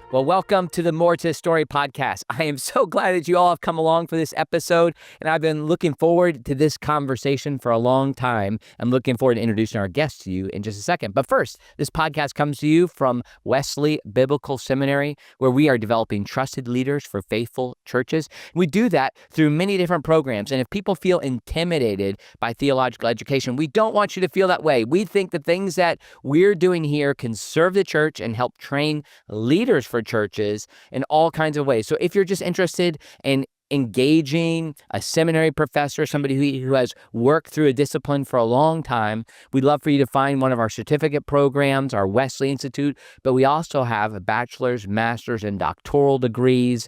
Well, welcome to the More to the Story podcast. I am so glad that you all have come along for this episode, and I've been looking forward to this conversation for a long time. I'm looking forward to introducing our guests to you in just a second. But first, this podcast comes to you from Wesley Biblical Seminary, where we are developing trusted leaders for faithful churches. We do that through many different programs, and if people feel intimidated by theological education, we don't want you to feel that way. We think the things that we're doing here can serve the church and help train leaders for churches in all kinds of ways. So if you're just interested in engaging a seminary professor, somebody who has worked through a discipline for a long time, we'd love for you to find one of our certificate programs, our Wesley Institute, but we also have a bachelor's, master's, and doctoral degrees,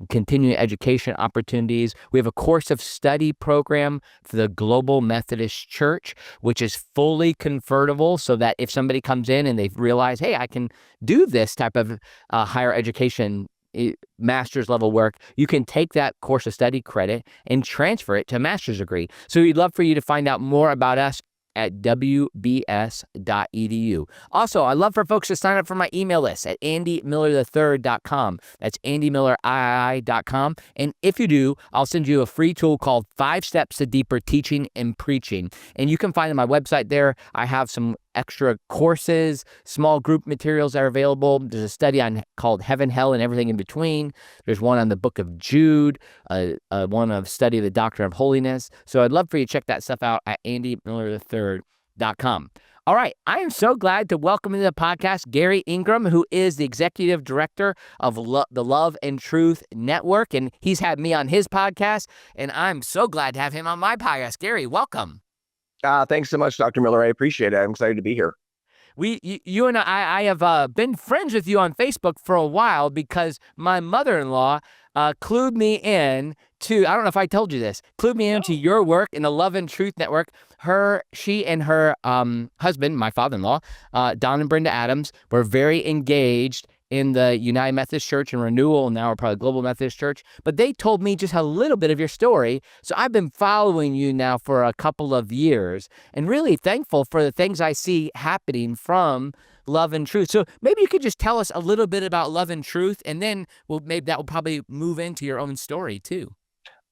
continuing education opportunities. We have a course of study program for the Global Methodist Church, which is fully convertible so that if somebody comes in and they've realized, hey, I can do this type of higher education master's level work, you can take that course of study credit and transfer it to a master's degree. So we'd love for you to find out more about us at wbs.edu. Also, I'd love for folks to sign up for my email list at andymillerthird.com. That's andymillerII.com. And if you do, I'll send you a free tool called 5 Steps to Deeper Teaching and Preaching. And you can find on my website there. I have some extra courses, small group materials that are available. There's a study called Heaven, Hell, and Everything in Between. There's one on the book of Jude, one of study of the Doctrine of Holiness. So I'd love for you to check that stuff out at andymillerthird.com. All right, I am so glad to welcome to the podcast Garry Ingraham, who is the executive director of the Love and Truth Network, and he's had me on his podcast, and I'm so glad to have him on my podcast. Garry, welcome. Thanks so much, Dr. Miller. I appreciate it. I'm excited to be here. You and I have been friends with you on Facebook for a while because my mother-in-law clued me in to, I don't know if I told you this, clued me into your work in the Love and Truth Network. She and her husband, my father-in-law, Don and Brenda Adams, were very engaged in the United Methodist Church and Renewal, now we're probably Global Methodist Church, but they told me just a little bit of your story. So I've been following you now for a couple of years and really thankful for the things I see happening from Love and Truth. So maybe you could just tell us a little bit about Love and Truth, and then maybe that will probably move into your own story too.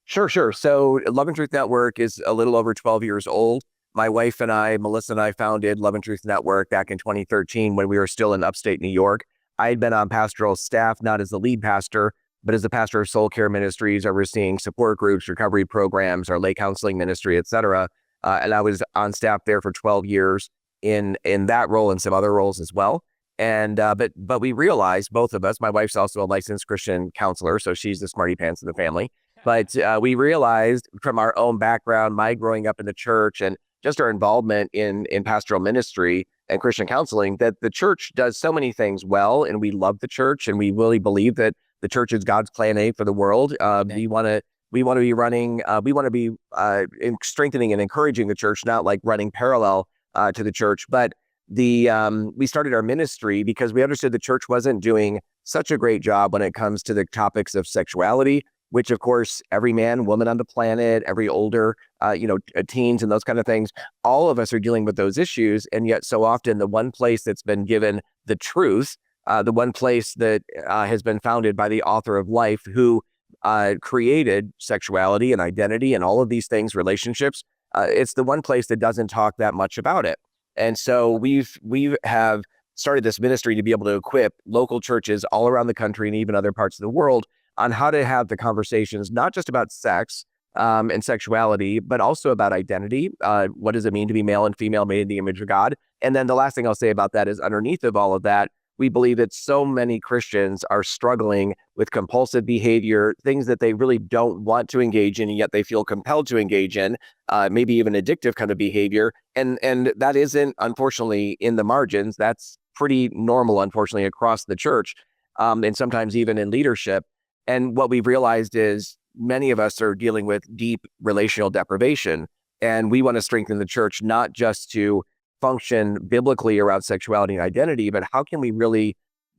Sure. So Love and Truth Network is a little over 12 years old. My wife and I, Melissa and I, founded Love and Truth Network back in 2013 when we were still in upstate New York. I had been on pastoral staff, not as the lead pastor, but as the pastor of soul care ministries, overseeing support groups, recovery programs, our lay counseling ministry, et cetera. And I was on staff there for 12 years in that role and some other roles as well. And but we realized, both of us, my wife's also a licensed Christian counselor, so she's the smarty pants of the family. But we realized from our own background, my growing up in the church and just our involvement in pastoral ministry and Christian counseling, that the church does so many things well, and we love the church, and we really believe that the church is God's plan A for the world. We want to be strengthening and encouraging the church, not like running parallel to the church. But we started our ministry because we understood the church wasn't doing such a great job when it comes to the topics of sexuality, which of course, every man, woman on the planet, every older, teens and those kind of things, all of us are dealing with those issues. And yet so often the one place that's been given the truth, the one place that has been founded by the author of life, who created sexuality and identity and all of these things, relationships, it's the one place that doesn't talk that much about it. And so we have started this ministry to be able to equip local churches all around the country and even other parts of the world on how to have the conversations, not just about sex and sexuality, but also about identity. What does it mean to be male and female, made in the image of God? And then the last thing I'll say about that is, underneath of all of that, we believe that so many Christians are struggling with compulsive behavior, things that they really don't want to engage in, and yet they feel compelled to engage in, maybe even addictive kind of behavior. And that isn't, unfortunately, in the margins. That's pretty normal, unfortunately, across the church, and sometimes even in leadership. And what we've realized is many of us are dealing with deep relational deprivation, and we want to strengthen the church, not just to function biblically around sexuality and identity, but how can we really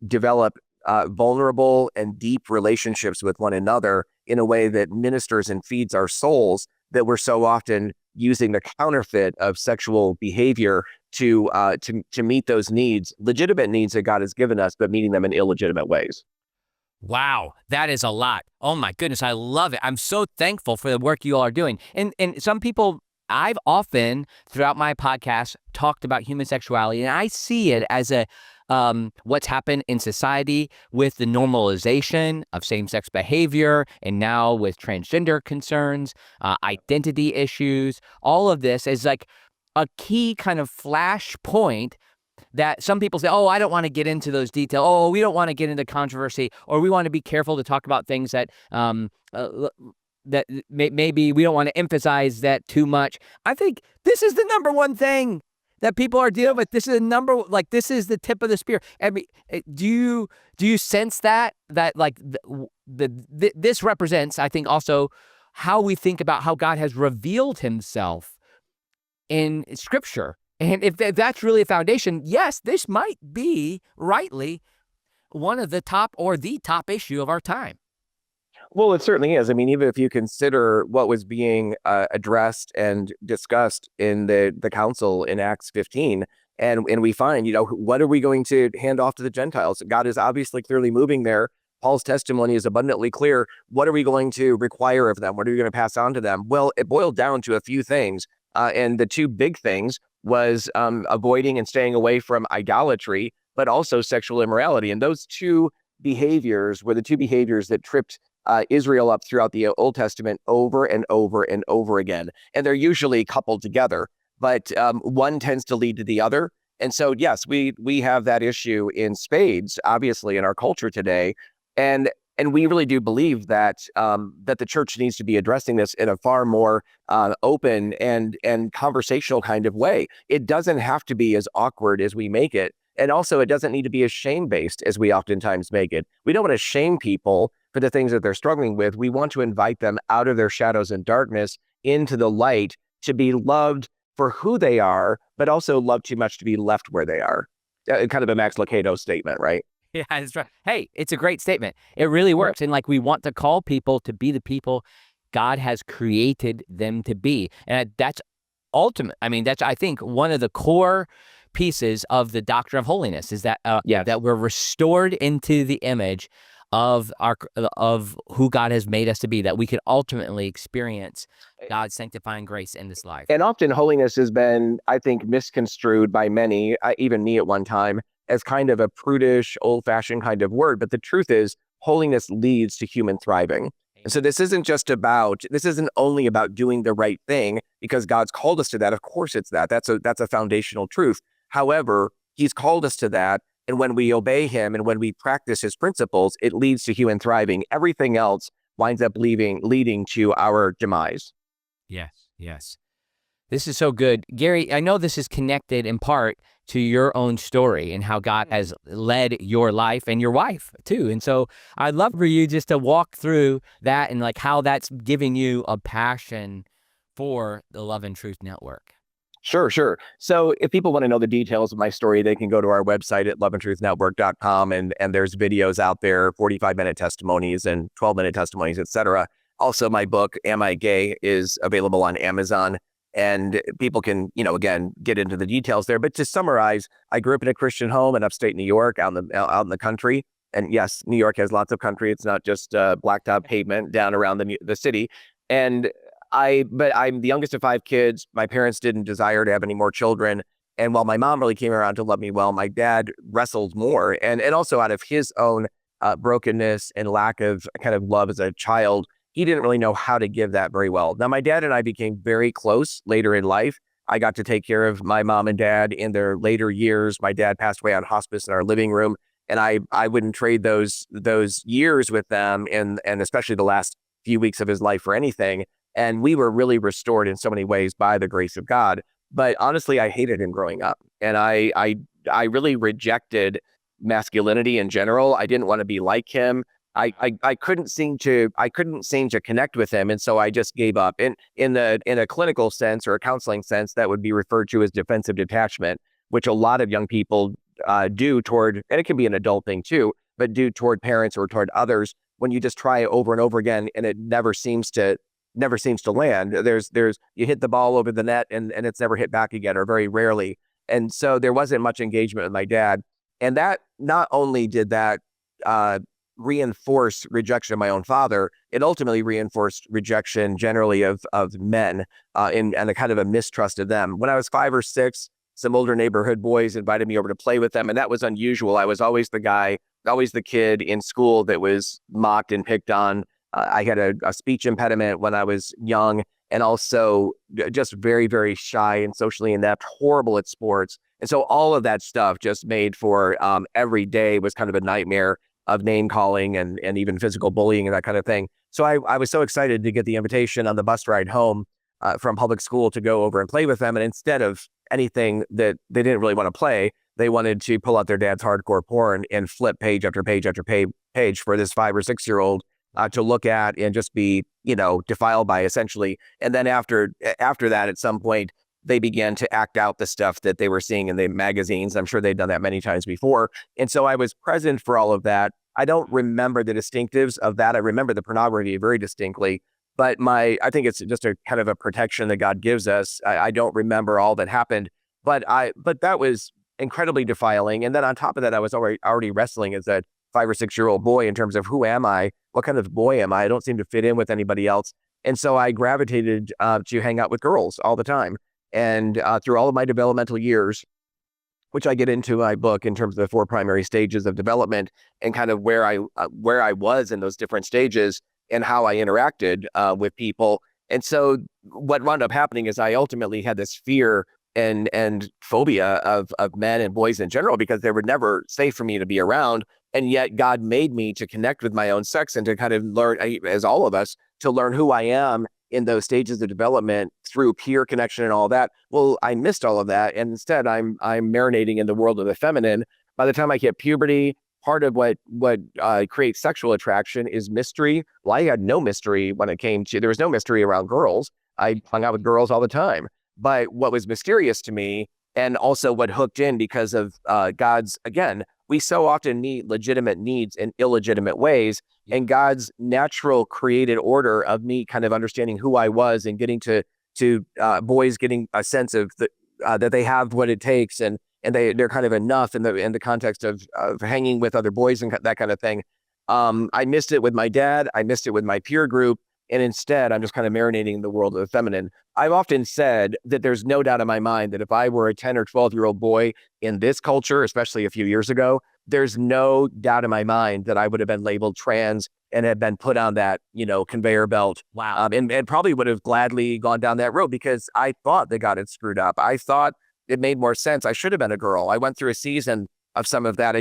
develop vulnerable and deep relationships with one another in a way that ministers and feeds our souls that we're so often using the counterfeit of sexual behavior to meet those needs, legitimate needs that God has given us, but meeting them in illegitimate ways. Wow, that is a lot. Oh my goodness, I love it. I'm so thankful for the work you all are doing. And some people, I've often throughout my podcast talked about human sexuality, and I see it as a what's happened in society with the normalization of same-sex behavior, and now with transgender concerns, identity issues. All of this is like a key kind of flashpoint that some people say, oh, I don't want to get into those details. Oh, we don't want to get into controversy, or we want to be careful to talk about things that maybe we don't want to emphasize that too much. I think this is the number one thing that people are dealing with. This is this is the tip of the spear. I mean, do you sense that like this represents, I think, also how we think about how God has revealed himself in Scripture. And if that's really a foundation, yes, this might be rightly one of the top or the top issue of our time. Well, it certainly is. I mean, even if you consider what was being addressed and discussed in the council in Acts 15, and we find, what are we going to hand off to the Gentiles? God is obviously clearly moving there. Paul's testimony is abundantly clear. What are we going to require of them? What are we going to pass on to them? Well, it boiled down to a few things. And the two big things was avoiding and staying away from idolatry, but also sexual immorality. And those two behaviors were the two behaviors that tripped Israel up throughout the Old Testament over and over and over again. And they're usually coupled together, but one tends to lead to the other. And so, yes, we have that issue in spades, obviously, in our culture today. And we really do believe that that the church needs to be addressing this in a far more open and conversational kind of way. It doesn't have to be as awkward as we make it. And also, it doesn't need to be as shame-based as we oftentimes make it. We don't want to shame people for the things that they're struggling with. We want to invite them out of their shadows and darkness into the light to be loved for who they are, but also loved too much to be left where they are. Kind of a Max Lucado statement, right? Yeah, that's right. Hey, it's a great statement. It really works. And we want to call people to be the people God has created them to be. And that's ultimate. I mean, that's, I think, one of the core pieces of the doctrine of holiness is that that we're restored into the image of who God has made us to be, that we could ultimately experience God's sanctifying grace in this life. And often holiness has been, I think, misconstrued by many, even me at one time, as kind of a prudish, old-fashioned kind of word. But the truth is, holiness leads to human thriving. And so this isn't only about doing the right thing because God's called us to that. Of course it's that. That's a foundational truth. However, he's called us to that. And when we obey him and when we practice his principles, it leads to human thriving. Everything else winds up leading to our demise. Yes. This is so good. Garry, I know this is connected in part to your own story and how God has led your life and your wife too. And so I'd love for you just to walk through that and how that's giving you a passion for the Love and Truth Network. Sure. So if people want to know the details of my story, they can go to our website at loveandtruthnetwork.com, and there's videos out there, 45-minute testimonies and 12-minute testimonies, etc. Also, my book, Am I Gay, is available on Amazon. And people can, again, get into the details there. But to summarize, I grew up in a Christian home in upstate New York, out in the country. And yes, New York has lots of country. It's not just blacktop pavement down around the city. But I'm the youngest of 5 kids. My parents didn't desire to have any more children. And while my mom really came around to love me well, my dad wrestled more. And also out of his own brokenness and lack of kind of love as a child, he didn't really know how to give that very well. Now, my dad and I became very close later in life. I got to take care of my mom and dad in their later years. My dad passed away on hospice in our living room, and I wouldn't trade those years with them, and especially the last few weeks of his life for anything. And we were really restored in so many ways by the grace of God. But honestly, I hated him growing up, and I really rejected masculinity in general. I didn't want to be like him. I couldn't seem to connect with him, and so I just gave up. In a clinical sense or a counseling sense, that would be referred to as defensive detachment, which a lot of young people do toward, and it can be an adult thing too, but do toward parents or toward others when you just try over and over again, and it never seems to never seems to land. There's you hit the ball over the net and it's never hit back again, or very rarely. And so there wasn't much engagement with my dad. And that not only did that reinforce rejection of my own father, it ultimately reinforced rejection generally of men, and a kind of a mistrust of them. When I was 5 or 6, some older neighborhood boys invited me over to play with them, and that was unusual. I was always the guy, always the kid in school that was mocked and picked on. I had a speech impediment when I was young, and also just very, very shy and socially inept, horrible at sports. And so all of that stuff just made for every day was kind of a nightmare of name calling and even physical bullying and that kind of thing. So I was so excited to get the invitation on the bus ride home from public school to go over and play with them. And instead of anything that they didn't really want to play, they wanted to pull out their dad's hardcore porn and flip page after page after page for this 5 or 6-year-old to look at and just be, defiled by, essentially. And then after that, at some point, they began to act out the stuff that they were seeing in the magazines. I'm sure they'd done that many times before. And so I was present for all of that. I don't remember the distinctives of that. I remember the pornography very distinctly, but I think it's just a kind of a protection that God gives us. I don't remember all that happened, but that was incredibly defiling. And then on top of that, I was already wrestling as a 5 or 6-year-old boy in terms of who am I? What kind of boy am I? I don't seem to fit in with anybody else. And so I gravitated to hang out with girls all the time. And through all of my developmental years, which I get into in my book in terms of the 4 primary stages of development and kind of where I was in those different stages and how I interacted with people. And so what wound up happening is I ultimately had this fear and phobia of men and boys in general, because they were never safe for me to be around. And yet God made me to connect with my own sex and to kind of learn, as all of us, to learn who I am in those stages of development through peer connection and all that. Well, I missed all of that. And instead I'm marinating in the world of the feminine. By the time I hit puberty, part of what creates sexual attraction is mystery. Well, I had no mystery there was no mystery around girls. I hung out with girls all the time. But what was mysterious to me, and also what hooked in because of God's, again, we so often meet legitimate needs in illegitimate ways. And God's natural created order of me kind of understanding who I was and getting to boys getting a sense of that they have what it takes and they're kind of enough in the context of hanging with other boys and that kind of thing. I missed it with my dad. I missed it with my peer group. And instead, I'm just kind of marinating in the world of the feminine. I've often said that there's no doubt in my mind that if I were a 10 or 12-year-old boy in this culture, especially a few years ago, there's no doubt in my mind that I would have been labeled trans and had been put on that, conveyor belt. Wow. And probably would have gladly gone down that road because I thought that God had screwed up. I thought it made more sense. I should have been a girl. I went through a season of some of that.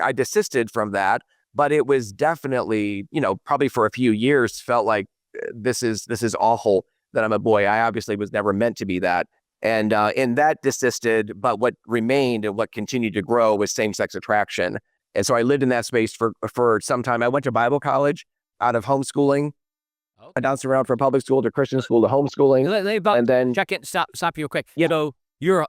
I desisted from that, but it was definitely, probably for a few years felt like this is awful that I'm a boy. I obviously was never meant to be that. And that desisted, but what remained and what continued to grow was same-sex attraction. And so I lived in that space for some time. I went to Bible college out of homeschooling. Okay. I bounced around from public school to Christian school to homeschooling. And then check it. Stop you real quick. Yeah. So you're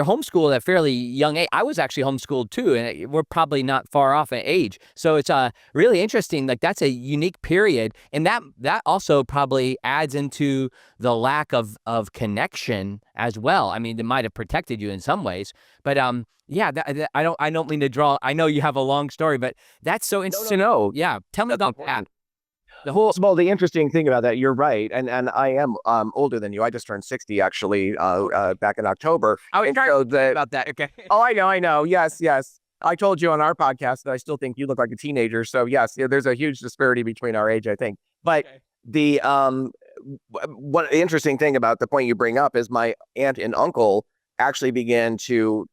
homeschooled at a fairly young age. I was actually homeschooled too, and we're probably not far off in age. So it's really interesting. Like that's a unique period, and that also probably adds into the lack of connection as well. I mean, it might have protected you in some ways, but yeah. I don't mean to draw. I know you have a long story, but that's so interesting to know. Yeah, tell me about that. Well, the interesting thing about that, you're right, and I am older than you. I just turned 60 actually back in October. About that. Okay. Oh, I know. Yes. I told you on our podcast that I still think you look like a teenager. So yes, there's a huge disparity between our age, I think. But okay. The one interesting thing about the point you bring up is my aunt and uncle actually began to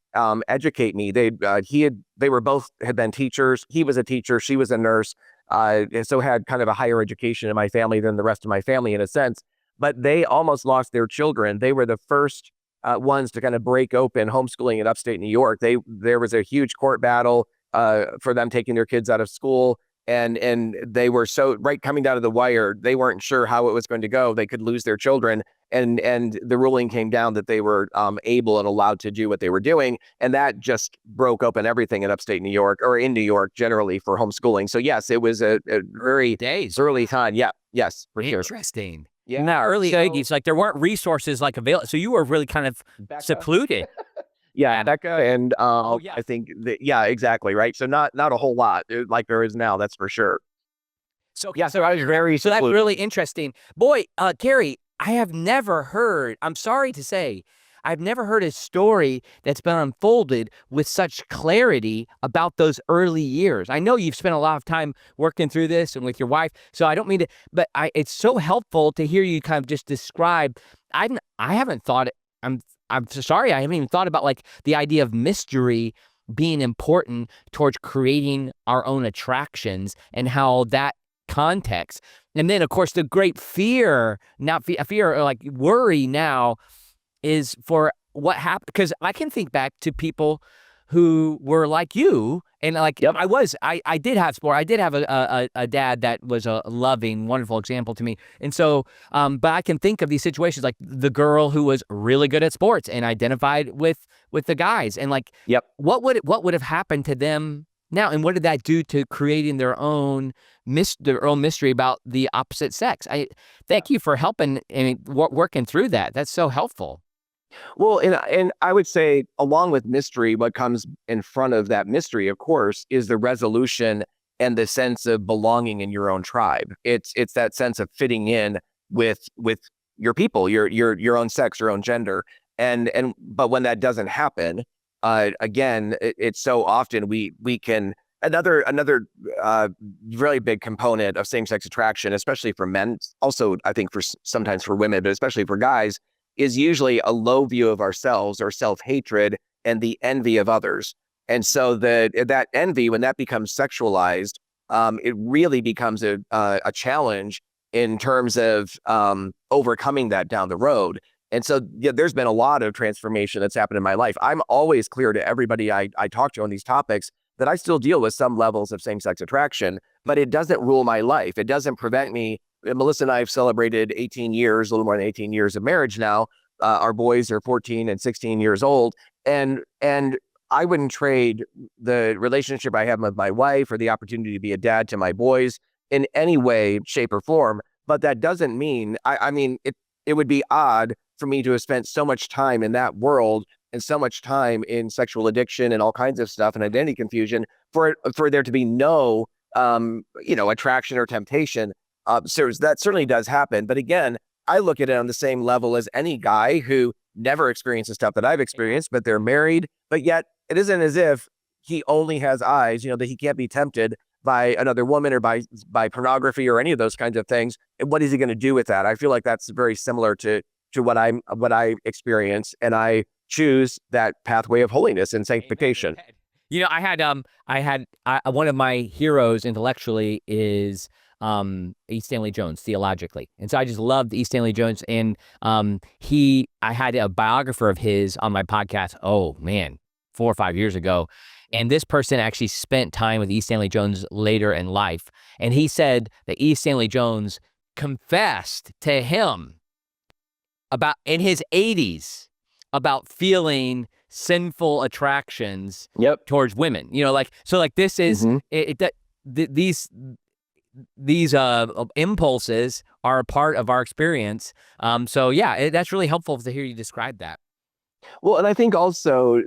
educate me. They had been teachers. He was a teacher. She was a nurse. And so had kind of a higher education in my family than the rest of my family in a sense, but they almost lost their children. They were the first ones to kind of break open homeschooling in upstate New York. There was a huge court battle for them taking their kids out of school. and they were so right coming down to the wire. They weren't sure how it was going to go. They could lose their children, and the ruling came down that they were able and allowed to do what they were doing, and that just broke open everything in upstate New York, or in New York generally, for homeschooling. So yes, it was a very early time. Yeah, yes, for sure. Interesting. Yeah. In that early age, like there weren't resources like available, so you were really kind of secluded. Yeah, Becca, and yeah. I think that, yeah, exactly, right. So not a whole lot like there is now, that's for sure. So Yeah, so I was very so that's secluded. really interesting. Boy, Garry, I have never heard, I'm sorry to say, I've never heard a story that's been unfolded with such clarity about those early years. I know you've spent a lot of time working through this and with your wife, so I don't mean to, but it's so helpful to hear you kind of just describe. I haven't thought it, I'm sorry, I haven't even thought about like the idea of mystery being important towards creating our own attractions and how that context. And then, of course, the great fear, not fear or like worry now is for what happened. Because I can think back to people who were like you. And like I did have sport. I did have a dad that was a loving, wonderful example to me. And so, but I can think of these situations like the girl who was really good at sports and identified with the guys. And like, what would have happened to them now? And what did that do to creating their own mystery about the opposite sex? I thank you for helping and working through that. That's so helpful. Well, and I would say, along with mystery, what comes in front of that mystery, of course, is the resolution and the sense of belonging in your own tribe. It's that sense of fitting in with your people, your own sex, your own gender. But when that doesn't happen, again, it's so often we can another really big component of same-sex attraction, especially for men, also I think for sometimes for women, but especially for guys, is usually a low view of ourselves or self-hatred and the envy of others. And so that envy, when that becomes sexualized, it really becomes a challenge in terms of overcoming that down the road. And so there's been a lot of transformation that's happened in my life. I'm always clear to everybody I talk to on these topics that I still deal with some levels of same-sex attraction, but it doesn't rule my life. It doesn't prevent me. Melissa and I have celebrated 18 years, a little more than 18 years of marriage now. Our boys are 14 and 16 years old. And I wouldn't trade the relationship I have with my wife or the opportunity to be a dad to my boys in any way, shape, or form. But that doesn't mean, I mean, it would be odd for me to have spent so much time in that world and so much time in sexual addiction and all kinds of stuff and identity confusion for there to be no, attraction or temptation. So that certainly does happen. But again, I look at it on the same level as any guy who never experienced the stuff that I've experienced, but they're married. But yet it isn't as if he only has eyes, that he can't be tempted by another woman or by pornography or any of those kinds of things. And what is he going to do with that? I feel like that's very similar to what I experience, and I choose that pathway of holiness and sanctification. I had one of my heroes intellectually is E. Stanley Jones theologically. And so I just loved E. Stanley Jones. And I had a biographer of his on my podcast, 4 or 5 years ago. And this person actually spent time with E. Stanley Jones later in life. And he said that E. Stanley Jones confessed to him about in his 80s about feeling sinful attractions towards women. This is these impulses are a part of our experience. That's really helpful to hear you describe that. Well, and I think also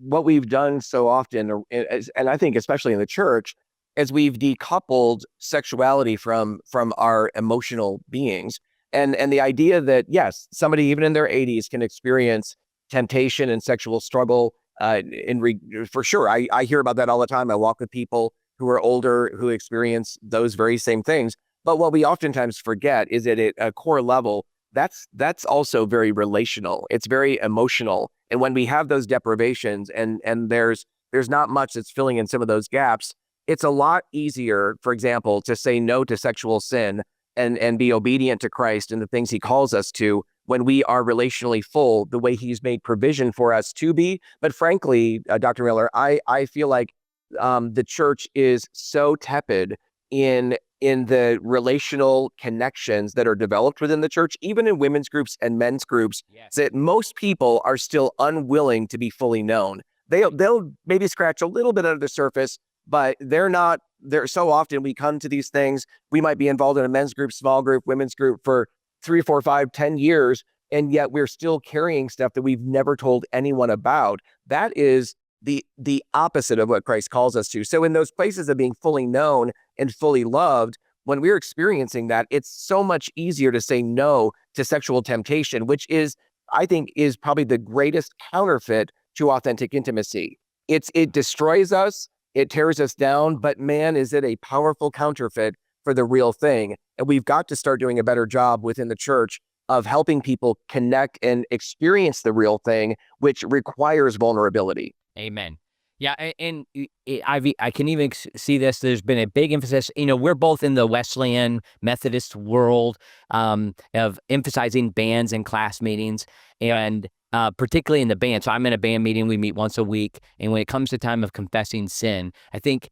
what we've done so often, and I think especially in the church, is we've decoupled sexuality from our emotional beings. And the idea that, yes, somebody even in their 80s can experience temptation and sexual struggle for sure. I hear about that all the time. I walk with people who are older who experience those very same things. But what we oftentimes forget is that at a core level, that's also very relational. It's very emotional. And when we have those deprivations and there's not much that's filling in some of those gaps, it's a lot easier, for example, to say no to sexual sin and be obedient to Christ and the things he calls us to when we are relationally full, the way he's made provision for us to be. But frankly, Dr. Miller, I feel like the church is so tepid in the relational connections that are developed within the church, even in women's groups and men's groups, that most people are still unwilling to be fully known. They'll maybe scratch a little bit under the surface, but they're not there. So often we come to these things, we might be involved in a men's group, small group, women's group for 3, 4, 5, 10 years, and yet we're still carrying stuff that we've never told anyone about. That is the opposite of what Christ calls us to. So in those places of being fully known and fully loved, when we're experiencing that, it's so much easier to say no to sexual temptation, which is, I think, is probably the greatest counterfeit to authentic intimacy. It destroys us, it tears us down, but man, is it a powerful counterfeit for the real thing. And we've got to start doing a better job within the church of helping people connect and experience the real thing, which requires vulnerability. Amen. Yeah, and I can even see this. There's been a big emphasis. We're both in the Wesleyan Methodist world of emphasizing bands and class meetings, and particularly in the band. So I'm in a band meeting. We meet once a week, and when it comes to time of confessing sin, I think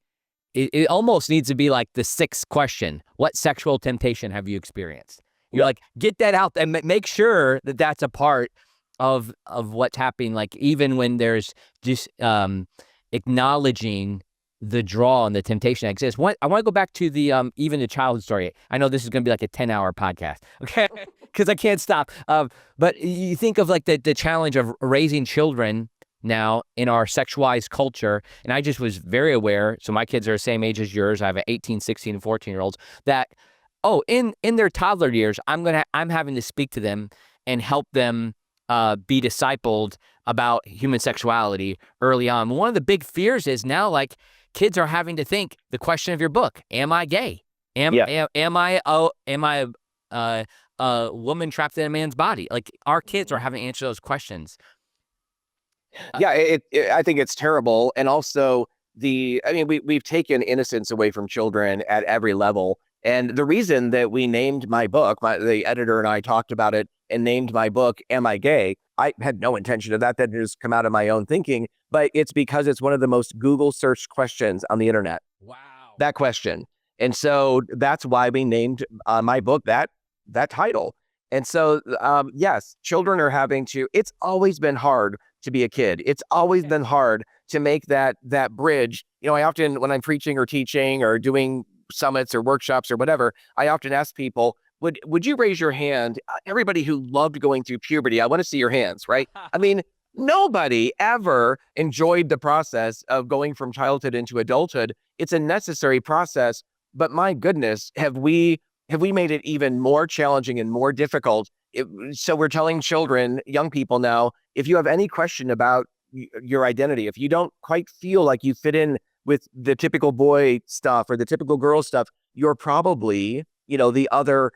it almost needs to be like the 6th question: what sexual temptation have you experienced? You're like, get that out and make sure that that's a part of what's happening. Like, even when there's just acknowledging the draw and the temptation that exists. I want to go back to the even the childhood story. I know this is going to be like a 10-hour podcast, okay? Because I can't stop. But you think of like the challenge of raising children now in our sexualized culture, and I just was very aware. So my kids are the same age as yours. I have an 18, 16, and 14-year-olds that, in their toddler years, I'm having to speak to them and help them be discipled about human sexuality early on. One of the big fears is now, like, kids are having to think the question of your book: am I gay? Am I a woman trapped in a man's body? Like, our kids are having to answer those questions. Yeah, I think it's terrible. And also we've taken innocence away from children at every level. And the reason that we named my book, the editor and I talked about it and named my book, Am I Gay? I had no intention of that. That just come out of my own thinking, but it's because it's one of the most Google searched questions on the internet. Wow. That question. And so that's why we named my book that title. And so, yes, children are having to, it's always been hard to be a kid. It's always been hard to make that bridge. I often, when I'm preaching or teaching or doing summits or workshops or whatever, I often ask people, would you raise your hand? Everybody who loved going through puberty, I want to see your hands, right? I mean, nobody ever enjoyed the process of going from childhood into adulthood. It's a necessary process, but my goodness, have we made it even more challenging and more difficult? So we're telling children, young people now, if you have any question about your identity, if you don't quite feel like you fit in with the typical boy stuff or the typical girl stuff, you're probably, the other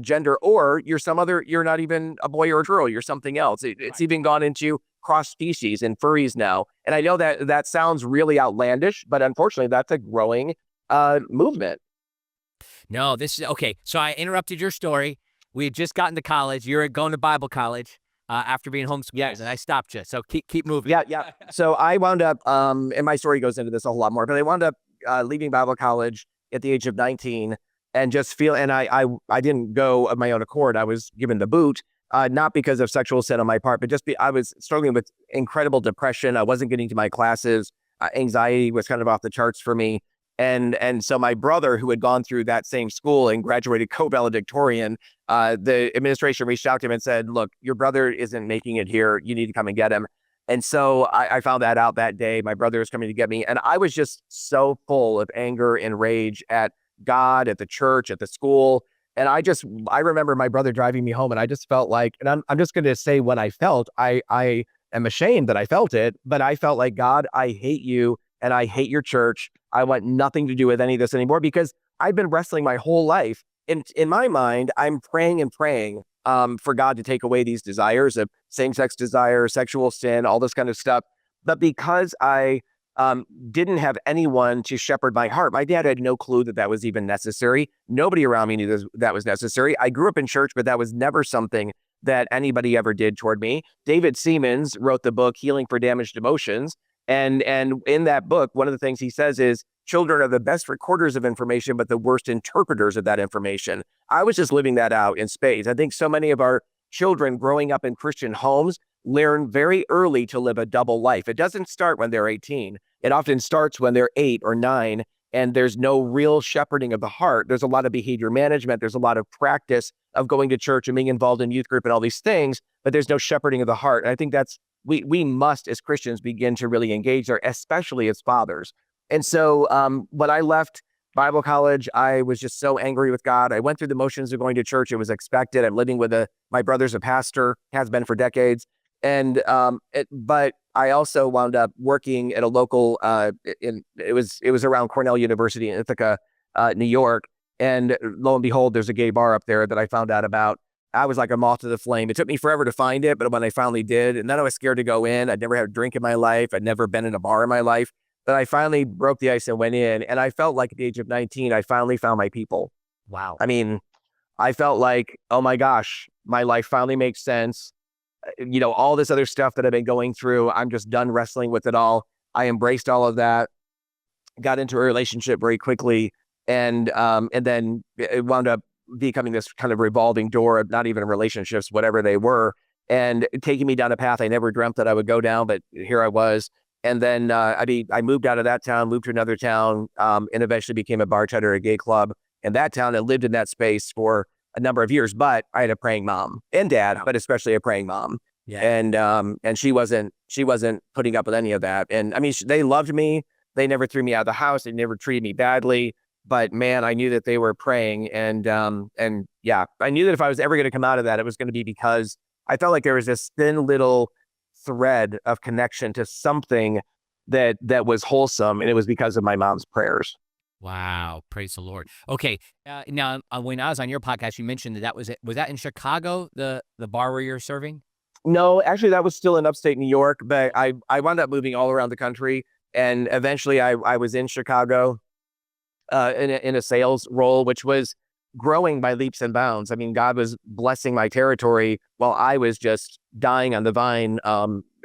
gender, or you're not even a boy or a girl, you're something else. It's even gone into cross species and furries now. And I know that sounds really outlandish, but unfortunately that's a growing movement. No, this is okay. So I interrupted your story. We had just gotten to college. You're going to Bible college after being homeschooled, and I stopped you. So keep moving. Yeah. So I wound up, and my story goes into this a whole lot more, but I wound up leaving Bible college at the age of 19, and just and I didn't go of my own accord. I was given the boot, not because of sexual sin on my part, but just I was struggling with incredible depression. I wasn't getting to my classes. Anxiety was kind of off the charts for me. And so my brother, who had gone through that same school and graduated co-valedictorian, the administration reached out to him and said, look, your brother isn't making it here. You need to come and get him. And so I found that out that day. My brother was coming to get me. And I was just so full of anger and rage at God, at the church, at the school. And I remember my brother driving me home, and I just felt like, and I'm just going to say what I felt. I am ashamed that I felt it, but I felt like, God, I hate you and I hate your church. I want nothing to do with any of this anymore, because I've been wrestling my whole life. And in my mind, I'm praying and praying for God to take away these desires of same-sex desire, sexual sin, all this kind of stuff. But because I didn't have anyone to shepherd my heart, my dad had no clue that was even necessary. Nobody around me knew that was necessary. I grew up in church, but that was never something that anybody ever did toward me. David Seamands wrote the book Healing for Damaged Emotions. And in that book, one of the things he says is children are the best recorders of information, but the worst interpreters of that information. I was just living that out in spades. I think so many of our children growing up in Christian homes learn very early to live a double life. It doesn't start when they're 18. It often starts when they're 8 or 9, and there's no real shepherding of the heart. There's a lot of behavior management. There's a lot of practice of going to church and being involved in youth group and all these things, but there's no shepherding of the heart. And I think that's, we must, as Christians, begin to really engage there, especially as fathers. And so when I left Bible college, I was just so angry with God. I went through the motions of going to church. It was expected. I'm living with my brother's a pastor, has been for decades. But I also wound up working at a local, it was around Cornell University in Ithaca, New York. And lo and behold, there's a gay bar up there that I found out about. I was like a moth to the flame. It took me forever to find it, but when I finally did, and then I was scared to go in. I'd never had a drink in my life. I'd never been in a bar in my life. But I finally broke the ice and went in. And I felt like at the age of 19, I finally found my people. Wow. I mean, I felt like, oh my gosh, my life finally makes sense. All this other stuff that I've been going through, I'm just done wrestling with it all. I embraced all of that, got into a relationship very quickly. And then it wound up becoming this kind of revolving door of not even relationships, whatever they were, and taking me down a path I never dreamt that I would go down, but here I was. And then I moved out of that town, moved to another town, and eventually became a bartender at a gay club in that town and lived in that space for a number of years. But I had a praying mom and dad, but especially a praying mom. Yeah. And she wasn't putting up with any of that. And I mean, they loved me. They never threw me out of the house. They never treated me badly. But man, I knew that they were praying. And yeah, I knew that if I was ever going to come out of that, it was going to be because I felt like there was this thin little thread of connection to something that was wholesome. And it was because of my mom's prayers. Wow. Praise the Lord. Okay. Now, when I was on your podcast, you mentioned that was that in Chicago, the bar where you're serving? No, actually, that was still in upstate New York, but I wound up moving all around the country. And eventually I was in Chicago in a sales role, which was growing by leaps and bounds. I mean, God was blessing my territory while I was just dying on the vine,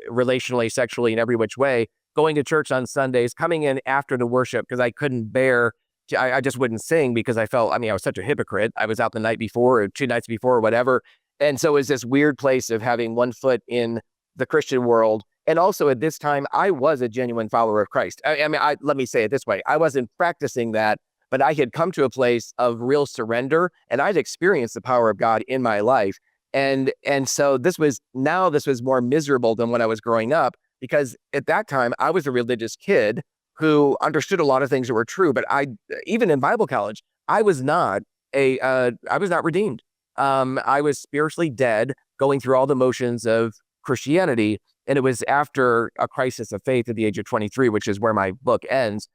relationally, sexually, in every which way, going to church on Sundays, coming in after the worship because I couldn't bear, I just wouldn't sing because I was such a hypocrite. I was out the night before or 2 nights before or whatever. And so it was this weird place of having one foot in the Christian world. And also at this time, I was a genuine follower of Christ. Let me say it this way. I wasn't practicing that, but I had come to a place of real surrender and I'd experienced the power of God in my life. And so this was more miserable than when I was growing up, because at that time I was a religious kid who understood a lot of things that were true. But even in Bible college, I was not redeemed. I was spiritually dead, going through all the motions of Christianity. And it was after a crisis of faith at the age of 23, which is where my book ends,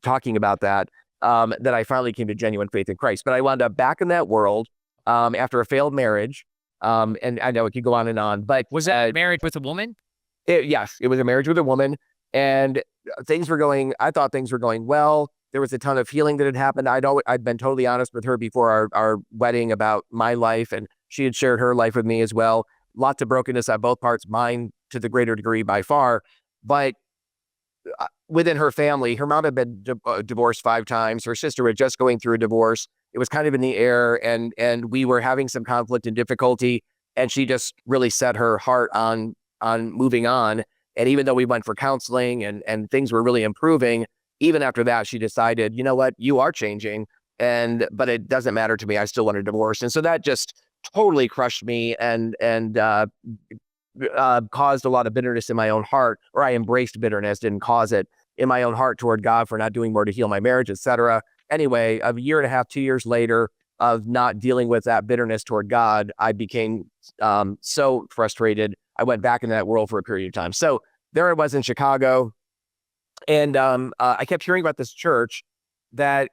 talking about that, that I finally came to genuine faith in Christ. But I wound up back in that world after a failed marriage. And I know it could go on and on. But was that marriage with a woman? Yes, it was a marriage with a woman. And I thought things were going well. There was a ton of healing that had happened. I'd been totally honest with her before our wedding about my life, and she had shared her life with me as well. Lots of brokenness on both parts, mine to the greater degree by far. But within her family, her mom had been divorced 5 times. Her sister was just going through a divorce. It was kind of in the air, and we were having some conflict and difficulty. And she just really set her heart on moving on. And even though we went for counseling and things were really improving, even after that, she decided, you know what, you are changing, but it doesn't matter to me. I still want a divorce. And so that just totally crushed me and caused a lot of bitterness in my own heart, or I embraced bitterness, didn't cause it, in my own heart toward God for not doing more to heal my marriage, etc. Anyway, a year and a half, 2 years later of not dealing with that bitterness toward God, I became so frustrated. I went back into that world for a period of time. So there I was in Chicago. And I kept hearing about this church that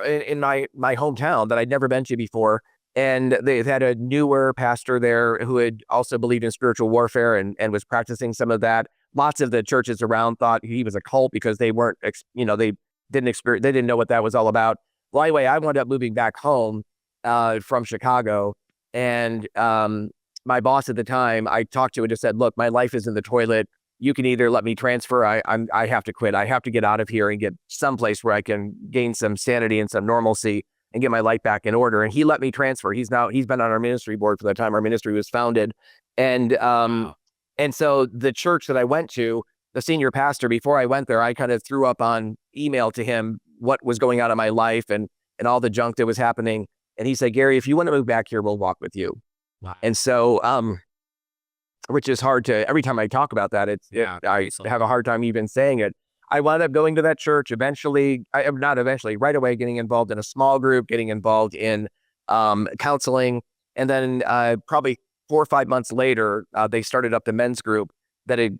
in my hometown that I'd never been to before. And they had a newer pastor there who had also believed in spiritual warfare and was practicing some of that. Lots of the churches around thought he was a cult because they weren't, they didn't know what that was all about. Well, anyway, I wound up moving back home from Chicago. And my boss at the time, I talked to and just said, look, my life is in the toilet. you can either let me transfer. I have to quit. I have to get out of here and get someplace where I can gain some sanity and some normalcy and get my life back in order. And he let me transfer. He's been on our ministry board for the time our ministry was founded. And and so the church that I went to, the senior pastor, before I went there, I kind of threw up on email to him what was going on in my life and all the junk that was happening. And he said, Gary, if you want to move back here, we'll walk with you. Wow. And so, which is hard to, every time I talk about that, I have a hard time even saying it. I wound up going to that church right away, getting involved in a small group, getting involved in counseling. And then probably 4 or 5 months later, they started up the men's group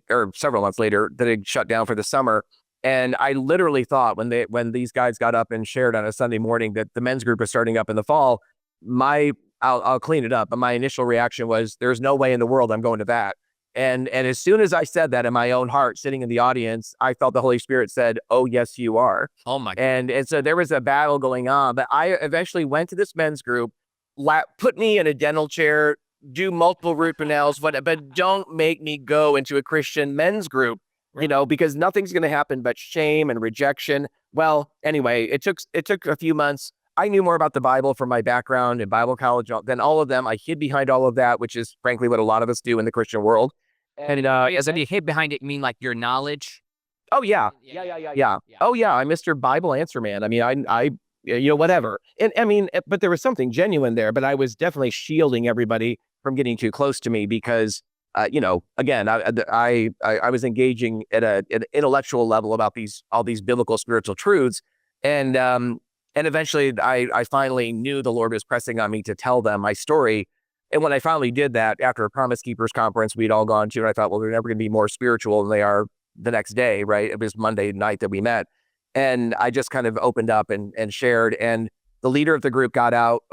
or several months later, that had shut down for the summer. And I literally thought when these guys got up and shared on a Sunday morning that the men's group was starting up in the fall, I'll clean it up. But my initial reaction was, there's no way in the world I'm going to that. And as soon as I said that in my own heart, sitting in the audience, I felt the Holy Spirit said, oh, yes, you are. Oh my God. And so there was a battle going on. But I eventually went to this men's group, put me in a dental chair, do multiple root canals, but don't make me go into a Christian men's group, because nothing's going to happen but shame and rejection. Well, anyway, it took a few months. I knew more about the Bible from my background in Bible college than all of them. I hid behind all of that, which is frankly what a lot of us do in the Christian world. And as you hid behind it, you mean like your knowledge? Oh yeah. Oh yeah, I'm Mr. Bible Answer Man. I mean, I whatever. And I mean, but there was something genuine there. But I was definitely shielding everybody from getting too close to me because, again, I was engaging at an intellectual level about all these biblical spiritual truths, and eventually I finally knew the Lord was pressing on me to tell them my story. And when I finally did that, after a Promise Keepers conference we'd all gone to, and I thought, well, they're never going to be more spiritual than they are the next day, right? It was Monday night that we met. And I just kind of opened up and shared. And the leader of the group got up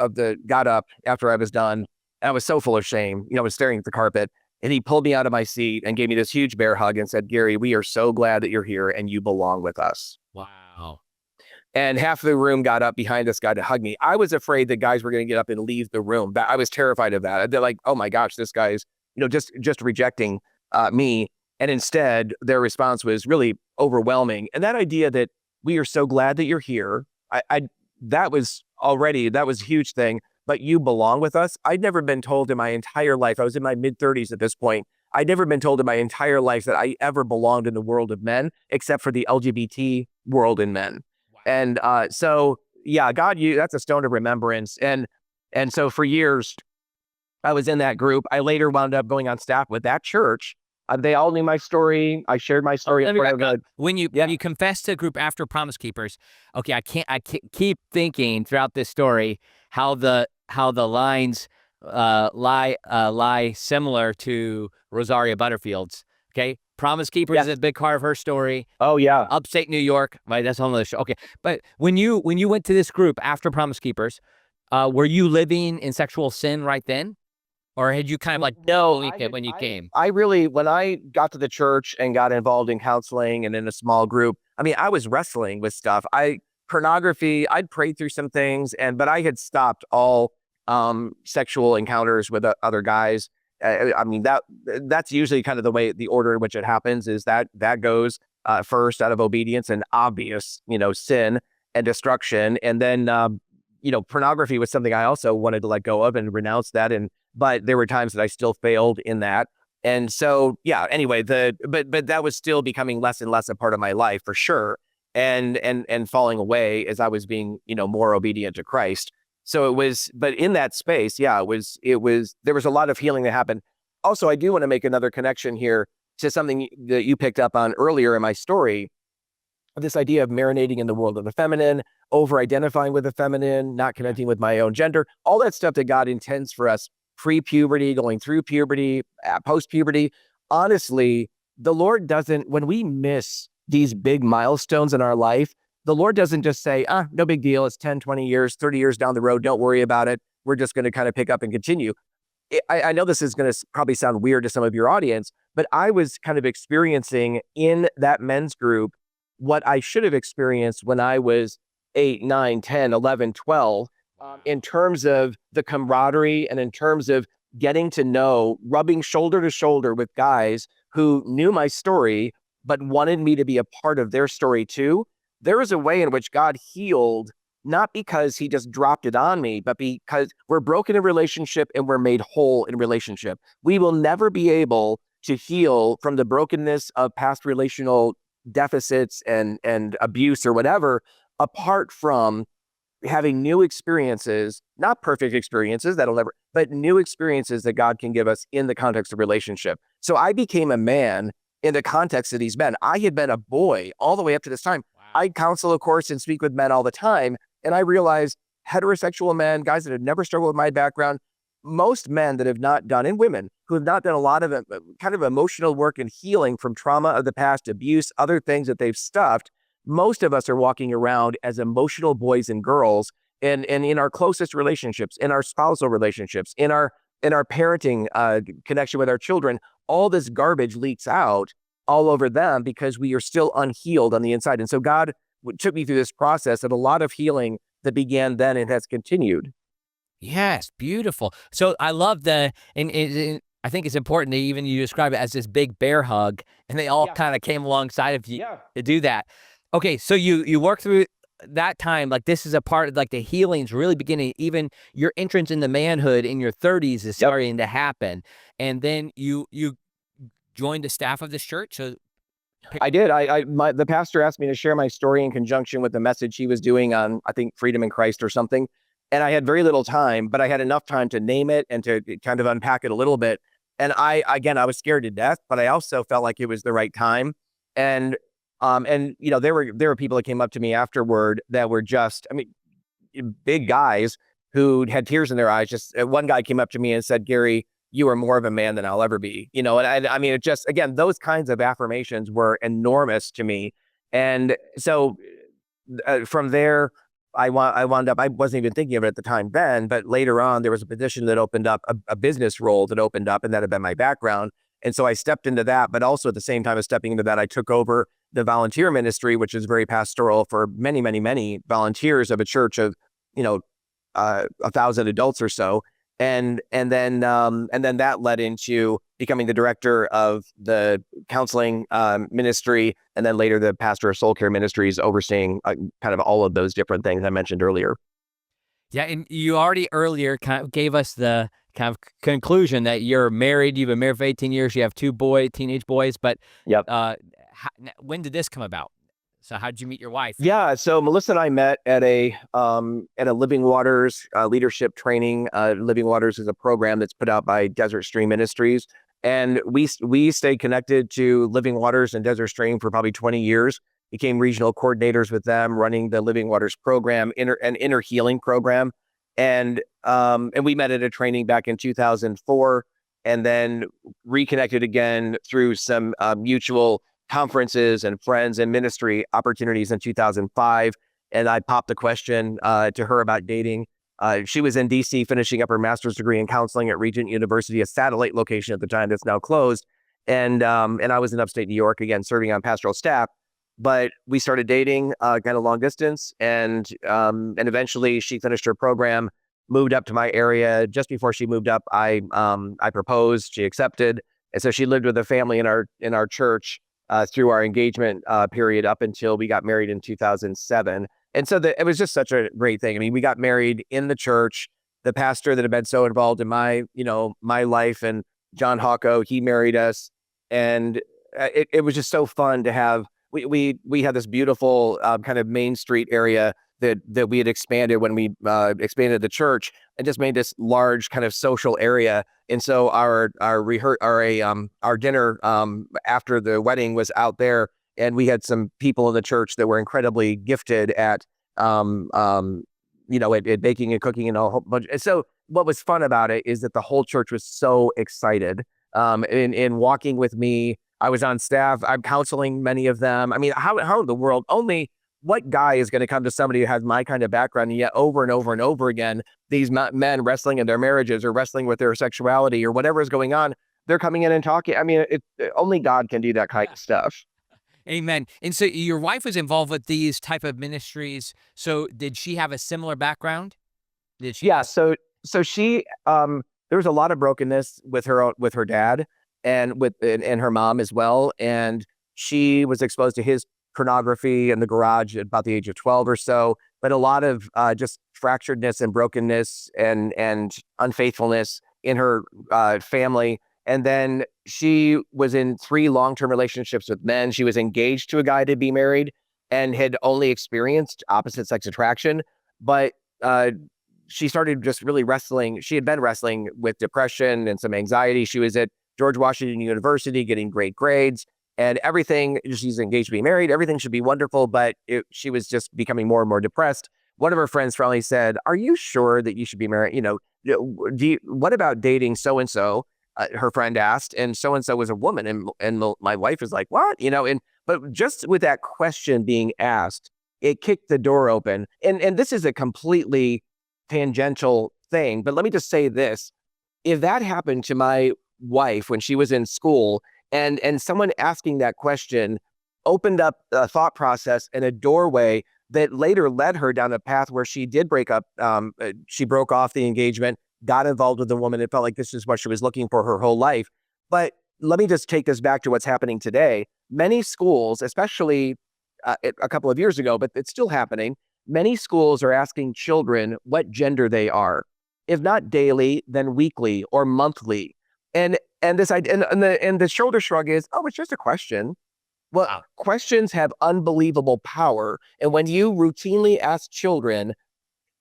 after I was done. And I was so full of shame, I was staring at the carpet. And he pulled me out of my seat and gave me this huge bear hug and said, Gary, we are so glad that you're here and you belong with us. Wow. And half of the room got up behind this guy to hug me. I was afraid that guys were going to get up and leave the room. I was terrified of that. They're like, oh my gosh, this guy's, just rejecting me. And instead, their response was really overwhelming. And that idea that we are so glad that you're here, that was a huge thing. But you belong with us. I'd never been told in my entire life, I was in my mid-30s at this point, I'd never been told in my entire life that I ever belonged in the world of men, except for the LGBT world in men. Wow. And so, yeah, God, that's a stone of remembrance. And so for years, I was in that group. I later wound up going on staff with that church. They all knew my story. I shared my story. When you confessed to a group after Promise Keepers, okay, I can't keep thinking throughout this story how the lines lie similar to Rosaria Butterfield's. Okay, Promise Keepers is a big part of her story. Oh yeah, upstate New York, right? That's on the show. Okay, but when you went to this group after Promise Keepers, were you living in sexual sin right then? Or had you kind of like when you came? When I got to the church and got involved in counseling and in a small group, I mean, I was wrestling with stuff. Pornography, I'd prayed through some things, but I had stopped all sexual encounters with other guys. I mean, that's usually kind of the order in which it happens is that goes first out of obedience and obvious, sin and destruction. And then, pornography was something I also wanted to let go of and renounce that. But there were times that I still failed in that. And so, yeah, anyway, but that was still becoming less and less a part of my life for sure. And falling away as I was being, more obedient to Christ. So it was, but in that space, yeah, there was a lot of healing that happened. Also, I do want to make another connection here to something that you picked up on earlier in my story. This idea of marinating in the world of the feminine, over-identifying with the feminine, not connecting with my own gender, all that stuff that God intends for us pre-puberty, going through puberty, post-puberty. Honestly, the Lord doesn't, when we miss these big milestones in our life, the Lord doesn't just say, no big deal. It's 10, 20 years, 30 years down the road. Don't worry about it. We're just going to kind of pick up and continue. I know this is going to probably sound weird to some of your audience, but I was kind of experiencing in that men's group what I should have experienced when I was 8, 9, 10, 11, 12, in terms of the camaraderie and in terms of getting to know, rubbing shoulder to shoulder with guys who knew my story, but wanted me to be a part of their story too. There is a way in which God healed, not because he just dropped it on me, but because we're broken in relationship and we're made whole in relationship. We will never be able to heal from the brokenness of past relational deficits and abuse or whatever, apart from having new experiences, not perfect experiences that'll never, but new experiences that God can give us in the context of relationship. So I became a man in the context of these men. I had been a boy all the way up to this time. Wow. I counsel, of course, and speak with men all the time. And I realized heterosexual men, guys that have never struggled with my background, most men that have not done, and women who have not done a lot of kind of emotional work and healing from trauma of the past, abuse, other things that they've stuffed, most of us are walking around as emotional boys and girls, and in our closest relationships, in our spousal relationships, in our parenting connection with our children, all this garbage leaks out all over them because we are still unhealed on the inside. And so God took me through this process of a lot of healing that began then and has continued. Yes, beautiful. So I love and I think it's important to even you describe it as this big bear hug, and they all kind of came alongside of you to do that. Okay, so you work through that time, like this is a part of like the healing's really beginning, even your entrance into manhood in your 30s is starting to happen. And then you joined the staff of this church. So I did. The pastor asked me to share my story in conjunction with the message he was doing on, I think, freedom in Christ or something. And I had very little time, but I had enough time to name it and to kind of unpack it a little bit. And I was scared to death, but I also felt like it was the right time. And you know, there were people that came up to me afterward that were just, I mean, big guys who had tears in their eyes. Just one guy came up to me and said, "Garry, you are more of a man than I'll ever be." You know, and I mean, it just, again, those kinds of affirmations were enormous to me. And so from there, I wound up, I wasn't even thinking of it at the time then, but later on, there was a position that opened up, a business role that opened up, and that had been my background. And so I stepped into that, but also at the same time as stepping into that, I took over the volunteer ministry, which is very pastoral for many, many, many volunteers of a church of, 1,000 adults or so. And then that led into becoming the director of the counseling ministry, and then later the pastor of soul care ministries, overseeing kind of all of those different things I mentioned earlier. Yeah, and you already earlier kind of gave us the kind of conclusion that you're married. You've been married for 18 years. You have two teenage boys. But when did this come about? So how did you meet your wife? Yeah, so Melissa and I met at a Living Waters leadership training. Living Waters is a program that's put out by Desert Stream Ministries, and we stayed connected to Living Waters and Desert Stream for probably 20 years. Became regional coordinators with them, running the Living Waters program, an inner healing program, and we met at a training back in 2004, and then reconnected again through some mutual conferences and friends and ministry opportunities in 2005. And I popped the question to her about dating. She was in DC finishing up her master's degree in counseling at Regent University, a satellite location at the time that's now closed. And I was in upstate New York, again, serving on pastoral staff. But we started dating kind of long distance. And eventually she finished her program, moved up to my area. Just before she moved up, I proposed, she accepted. And so she lived with a family in our church through our engagement period up until we got married in 2007. And so it was just such a great thing. I mean, we got married in the church. The pastor that had been so involved in my life, and John Hawko, he married us. And it was just so fun to have, we had this beautiful kind of Main Street area that we had expanded when we expanded the church, and just made this large kind of social area. And so our dinner after the wedding was out there, and we had some people in the church that were incredibly gifted at baking and cooking and a whole bunch. And so what was fun about it is that the whole church was so excited in walking with me. I was on staff. I'm counseling many of them. I mean, how in the world, only what guy is going to come to somebody who has my kind of background, and yet over and over and over again, these men wrestling in their marriages or wrestling with their sexuality or whatever is going on, they're coming in and talking. I mean, only God can do that kind of stuff. Amen. And so your wife was involved with these type of ministries. So did she have a similar background? Did she? Yeah. So she, there was a lot of brokenness with her dad. and her mom as well. And she was exposed to his pornography in the garage at about the age of 12 or so, but a lot of just fracturedness and brokenness and unfaithfulness in her family. And then she was in 3 long-term relationships with men. She was engaged to a guy to be married and had only experienced opposite sex attraction. But she started just really wrestling. She had been wrestling with depression and some anxiety. She was at George Washington University getting great grades and everything. She's engaged to be married. Everything should be wonderful, but she was just becoming more and more depressed. One of her friends finally said, "Are you sure that you should be married? What about dating so-and-so?" Her friend asked, and so-and-so was a woman. And my wife was like, "What?" But just with that question being asked, it kicked the door open. And this is a completely tangential thing, but let me just say this. If that happened to my wife when she was in school and someone asking that question opened up a thought process and a doorway that later led her down a path where she did break up. She broke off the engagement, got involved with the woman. It felt like this is what she was looking for her whole life. But let me just take this back to what's happening today. Many schools, especially a couple of years ago, but it's still happening. Many schools are asking children what gender they are, if not daily, then weekly or monthly. And the shoulder shrug is, oh, it's just a question. Well, questions have unbelievable power. And when you routinely ask children,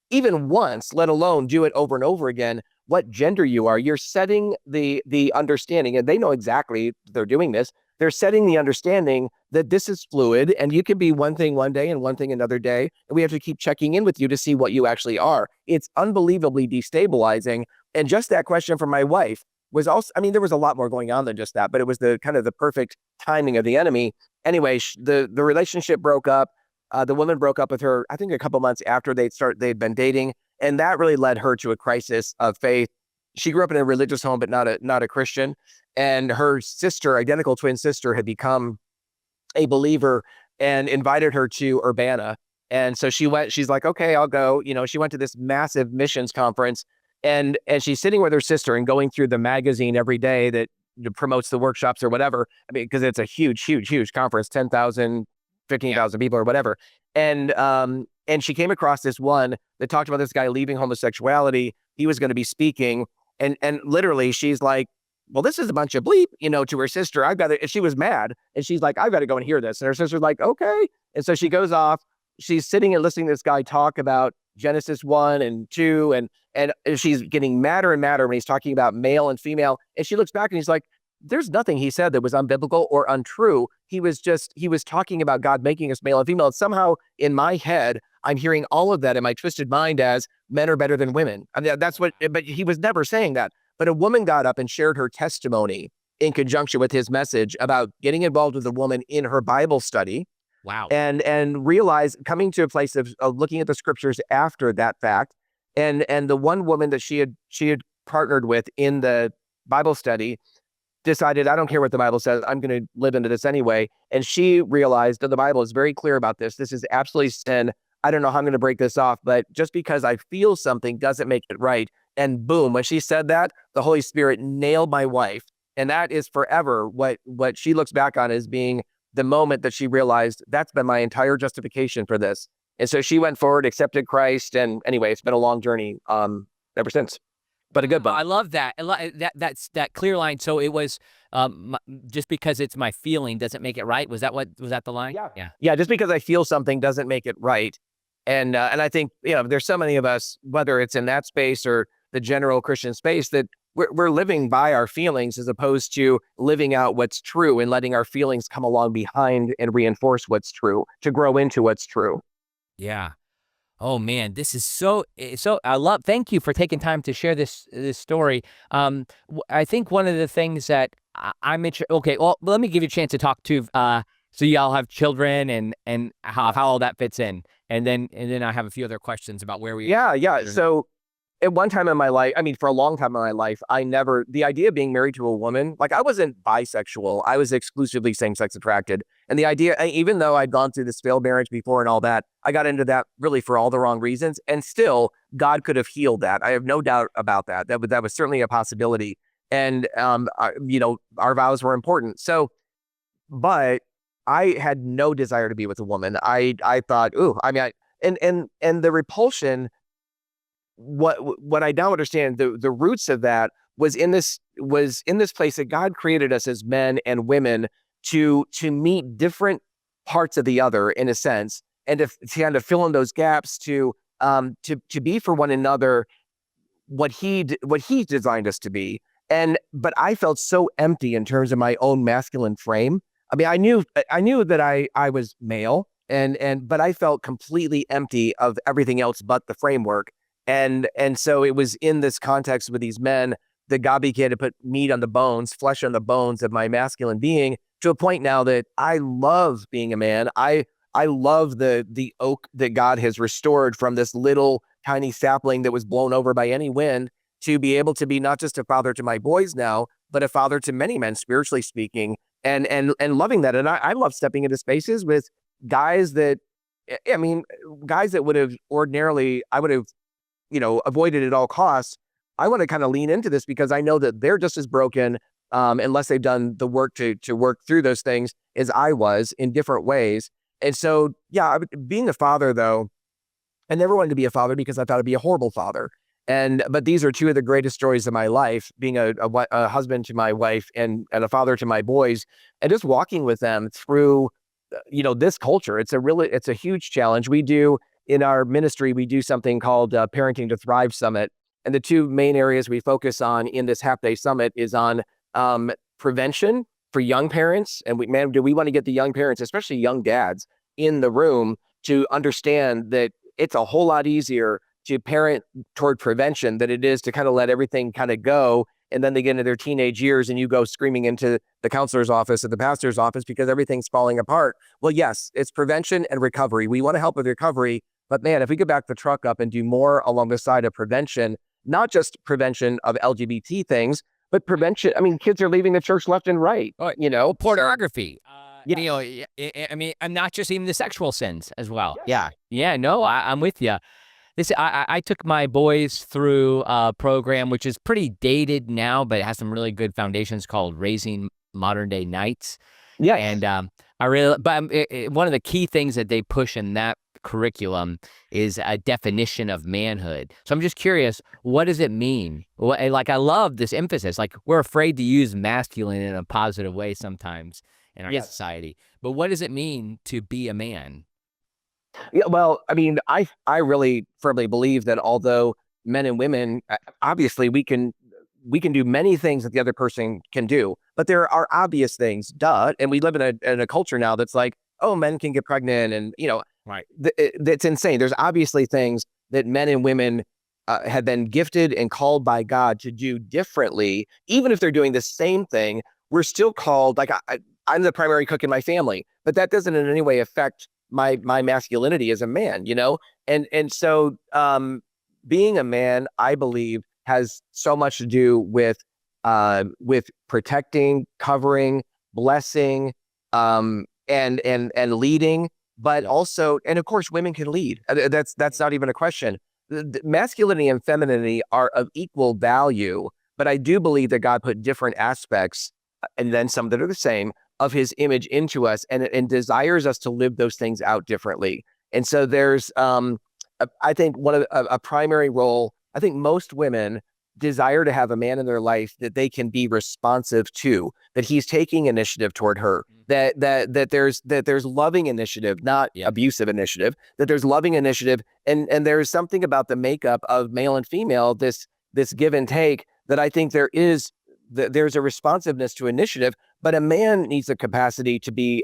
even once, let alone do it over and over again, what gender you are, you're setting the understanding, and they know exactly they're doing this. They're setting the understanding that this is fluid and you can be one thing one day and one thing another day. And we have to keep checking in with you to see what you actually are. It's unbelievably destabilizing. And just that question from my wife was also, I mean, there was a lot more going on than just that, but it was the kind of the perfect timing of the enemy. Anyway, the relationship broke up. The woman broke up with her, I think a couple months after they'd been dating. And that really led her to a crisis of faith. She grew up in a religious home, but not a Christian. And her sister, identical twin sister, had become a believer and invited her to Urbana. And so she went, she's like, okay, I'll go. She went to this massive missions conference and she's sitting with her sister and going through the magazine every day that promotes the workshops or whatever. I mean, because it's a huge, huge, huge conference, 10,000, 15,000 people or whatever. And she came across this one that talked about this guy leaving homosexuality. He was going to be speaking. And literally she's like, well, this is a bunch of bleep, to her sister. I've got to, and she was mad. And she's like, I've got to go and hear this. And her sister's like, okay. And so she goes off. She's sitting and listening to this guy talk about Genesis 1 and 2. And she's getting madder and madder when he's talking about male and female. And she looks back and he's like, there's nothing he said that was unbiblical or untrue. He was talking about God making us male and female. And somehow in my head, I'm hearing all of that in my twisted mind as men are better than women. I mean, but he was never saying that. But a woman got up and shared her testimony in conjunction with his message about getting involved with a woman in her Bible study. Wow. And realize, coming to a place of looking at the scriptures after that fact. And the one woman that she had partnered with in the Bible study decided, I don't care what the Bible says, I'm going to live into this anyway. And she realized that the Bible is very clear about this. This is absolutely sin. I don't know how I'm going to break this off, but just because I feel something doesn't make it right. And boom, when she said that, the Holy Spirit nailed my wife. And that is forever what she looks back on as being the moment that she realized that's been my entire justification for this. And so she went forward, accepted Christ. And anyway, it's been a long journey ever since. But a good one. I love that. That's that clear line. So it was just because it's my feeling doesn't make it right. Was that the line? Yeah. Just because I feel something doesn't make it right. And I think, there's so many of us, whether it's in that space or the general Christian space, that we're living by our feelings as opposed to living out what's true and letting our feelings come along behind and reinforce what's true, to grow into what's true. Yeah. Oh man, this is so thank you for taking time to share this story. I think one of the things that I'm interested, okay, well, let me give you a chance to talk to, so y'all have children and how all that fits in. And then I have a few other questions about where we. Yeah. So at one time in my life, for a long time in my life, the idea of being married to a woman, like I wasn't bisexual, I was exclusively same-sex attracted. And the idea, even though I'd gone through this failed marriage before and all that, I got into that really for all the wrong reasons. And still, God could have healed that. I have no doubt about that. That was certainly a possibility. and our vows were important. So, but I had no desire to be with a woman. I thought, ooh, I mean, and the repulsion. What I now understand, the roots of that was in this place that God created us as men and women to meet different parts of the other, in a sense, and to kind of fill in those gaps, to be for one another what he designed us to be. But I felt so empty in terms of my own masculine frame. I mean, I knew that I was male, but I felt completely empty of everything else but the framework. And so it was in this context with these men that God began to put meat on the bones, flesh on the bones of my masculine being, to a point now that I love being a man. I love the oak that God has restored from this little tiny sapling that was blown over by any wind, to be able to be not just a father to my boys now, but a father to many men, spiritually speaking, and loving that. And I love stepping into spaces with guys that, I mean, guys that would have ordinarily, I would have, avoided at all costs. I want to kind of lean into this because I know that they're just as broken, unless they've done the work to work through those things, as I was, in different ways. And so, yeah, being a father, though, I never wanted to be a father because I thought I'd be a horrible father. But these are two of the greatest stories of my life, being a husband to my wife and a father to my boys, and just walking with them through, this culture. It's a huge challenge. We do, in our ministry, we do something called Parenting to Thrive Summit. And the two main areas we focus on in this half-day summit is on prevention for young parents. And do we want to get the young parents, especially young dads, in the room to understand that it's a whole lot easier to parent toward prevention than it is to kind of let everything kind of go. And then they get into their teenage years and you go screaming into the counselor's office or the pastor's office because everything's falling apart. Well, yes, it's prevention and recovery. We want to help with recovery. But man, if we could back the truck up and do more along the side of prevention, not just prevention of LGBT things, but prevention. I mean, kids are leaving the church left and right, Pornography. Yes. I mean, and not just even the sexual sins as well. Yeah. Yeah, no, I'm with you. I took my boys through a program which is pretty dated now, but it has some really good foundations, called Raising Modern Day Knights. Yeah. And one of the key things that they push in that curriculum is a definition of manhood. So I'm just curious, what does it mean? Like, I love this emphasis. Like, we're afraid to use masculine in a positive way sometimes in our society. But what does it mean to be a man? Yeah, well, I mean, I really firmly believe that although men and women, obviously we can do many things that the other person can do, but there are obvious things, duh. And we live in a culture now that's like, oh, men can get pregnant, and Right. That's insane. There's obviously things that men and women have been gifted and called by God to do differently. Even if they're doing the same thing, we're still called. Like, I'm the primary cook in my family, but that doesn't in any way affect my masculinity as a man, and so being a man, I believe, has so much to do with protecting, covering, blessing, and leading, but also, and of course, women can lead. That's not even a question. The masculinity and femininity are of equal value, but I do believe that God put different aspects, and then some that are the same, of his image into us, and desires us to live those things out differently. And so there's, I think, a primary role. I think most women desire to have a man in their life that they can be responsive to, that he's taking initiative toward her, that there's loving initiative, not abusive initiative, that there's loving initiative. And there's something about the makeup of male and female, this give and take, that I think there's a responsiveness to initiative, but a man needs the capacity to be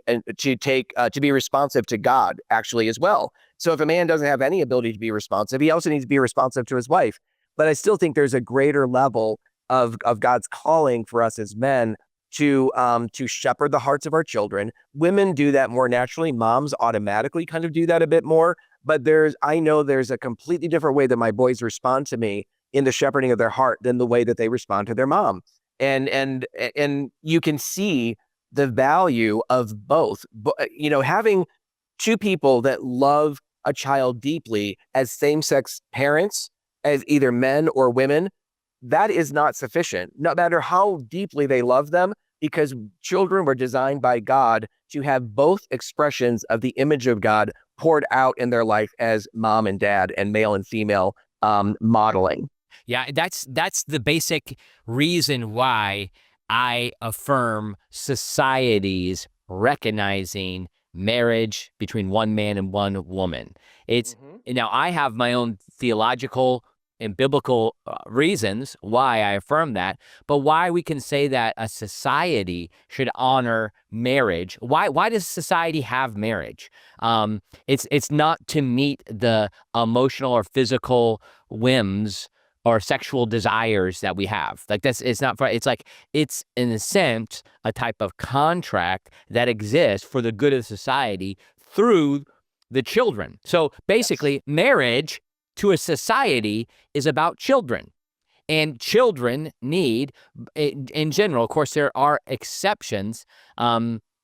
responsive to God, actually, as well. So if a man doesn't have any ability to be responsive, he also needs to be responsive to his wife. But I still think there's a greater level of God's calling for us as men to shepherd the hearts of our children. Women do that more naturally. Moms automatically kind of do that a bit more. But I know there's a completely different way that my boys respond to me in the shepherding of their heart than the way that they respond to their mom. And you can see the value of both. Having two people that love a child deeply as same-sex parents, as either men or women, that is not sufficient, no matter how deeply they love them, because children were designed by God to have both expressions of the image of God poured out in their life as mom and dad and male and female modeling. Yeah, that's the basic reason why I affirm societies recognizing marriage between one man and one woman. It's now I have my own theological and biblical reasons why I affirm that, but why we can say that a society should honor marriage. Why does society have marriage? It's not to meet the emotional or physical whims or sexual desires that we have. Like it's not, it's like, it's in a sense, a type of contract that exists for the good of society through the children. So basically, marriage to a society is about children. And children need, in general, of course, there are exceptions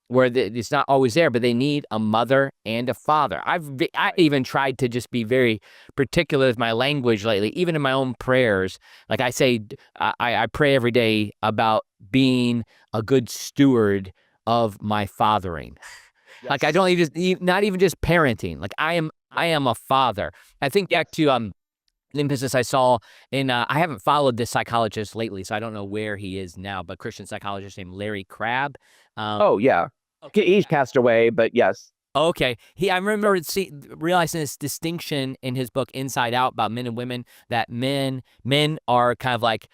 where it's not always there, but they need a mother and a father. I even tried to just be very particular with my language lately, even in my own prayers. Like I say, I pray every day about being a good steward of my fathering. Yes. Like I don't even, not even just parenting. Like I am a father. I think back to the emphasis I saw in, I haven't followed this psychologist lately, so I don't know where he is now, but Christian psychologist named Larry Crabb. Oh, yeah. Okay. He's passed away, but yes. Okay. I remember realizing this distinction in his book Inside Out about men and women, that men are kind of like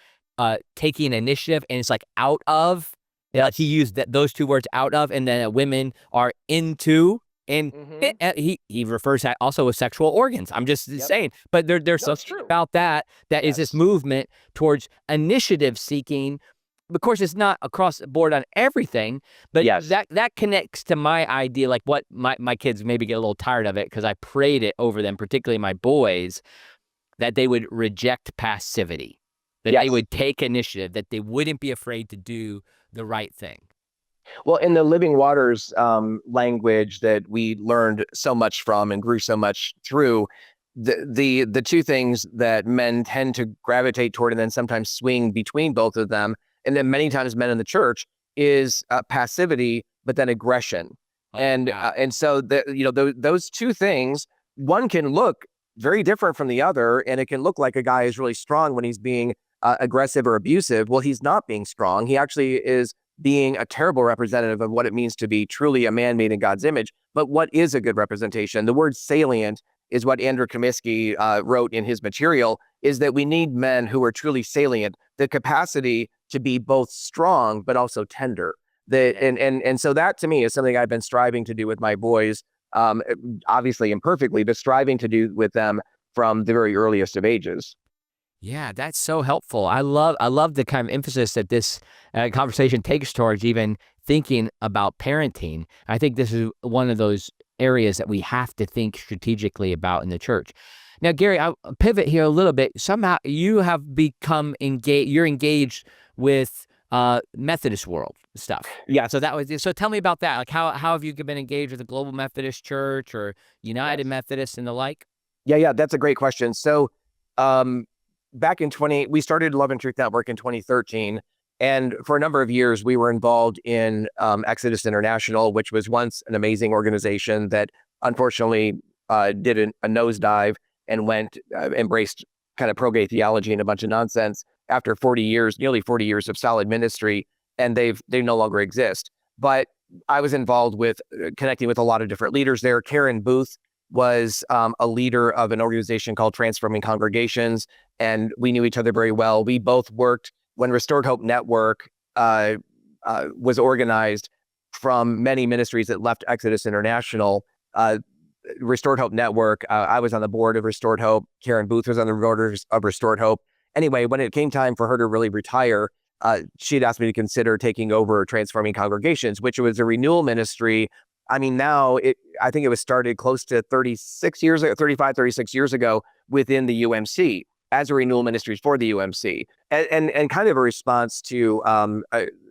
taking initiative, and it's like out of. Yeah, he used those two words, out of, and then women are into. And he refers to that also with sexual organs. I'm just saying, but there's something about that is this movement towards initiative seeking. Of course, it's not across the board on everything, but that connects to my idea, like what my kids maybe get a little tired of it because I prayed it over them, particularly my boys, that they would reject passivity, that they would take initiative, that they wouldn't be afraid to do the right thing. Well, in the Living Waters language that we learned so much from and grew so much through, the two things that men tend to gravitate toward and then sometimes swing between both of them, and then many times men in the church, is passivity, but then aggression. And so those two things, one can look very different from the other, and it can look like a guy is really strong when he's being aggressive or abusive. Well, he's not being strong. He actually is being a terrible representative of what it means to be truly a man made in God's image. But what is a good representation? The word salient is what Andrew Comiskey wrote in his material, is that we need men who are truly salient, the capacity to be both strong but also tender. And so that to me is something I've been striving to do with my boys, obviously imperfectly, but striving to do with them from the very earliest of ages. Yeah, that's so helpful. I love the kind of emphasis that this conversation takes towards even thinking about parenting. I think this is one of those areas that we have to think strategically about in the church. Now, Garry, I'll pivot here a little bit. Somehow you have become engaged. You're engaged with Methodist world stuff. Yeah. So tell me about that. Like how have you been engaged with the Global Methodist Church or United Methodist and the like? Yeah, that's a great question. So, back in we started Love and Truth Network in 2013. And for a number of years, we were involved in Exodus International, which was once an amazing organization that unfortunately did a nosedive and embraced kind of pro-gay theology and a bunch of nonsense after nearly 40 years of solid ministry, and they no longer exist. But I was involved with connecting with a lot of different leaders there. Karen Booth was a leader of an organization called Transforming Congregations, and we knew each other very well. We both worked when Restored Hope Network was organized from many ministries that left Exodus International. Restored Hope Network, I was on the board of Restored Hope. Karen Booth was on the board of Restored Hope. Anyway, when it came time for her to really retire, she'd asked me to consider taking over Transforming Congregations, which was a renewal ministry. I mean, now I think it was started close to 36 years ago within the UMC as a renewal ministry for the UMC, and kind of a response to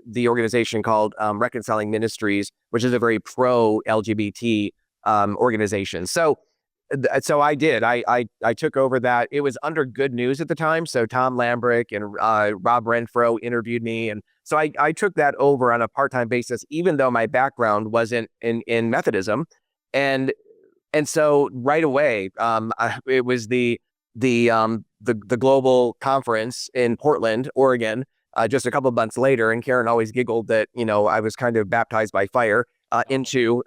the organization called Reconciling Ministries, which is a very pro-LGBT organization. So So I did. I took over that. It was under Good News at the time. So Tom Lambrick and Rob Renfro interviewed me, and so I took that over on a part-time basis, even though my background wasn't in Methodism, and so right away, it was the global conference in Portland, Oregon, just a couple of months later, and Karen always giggled that I was kind of baptized by fire into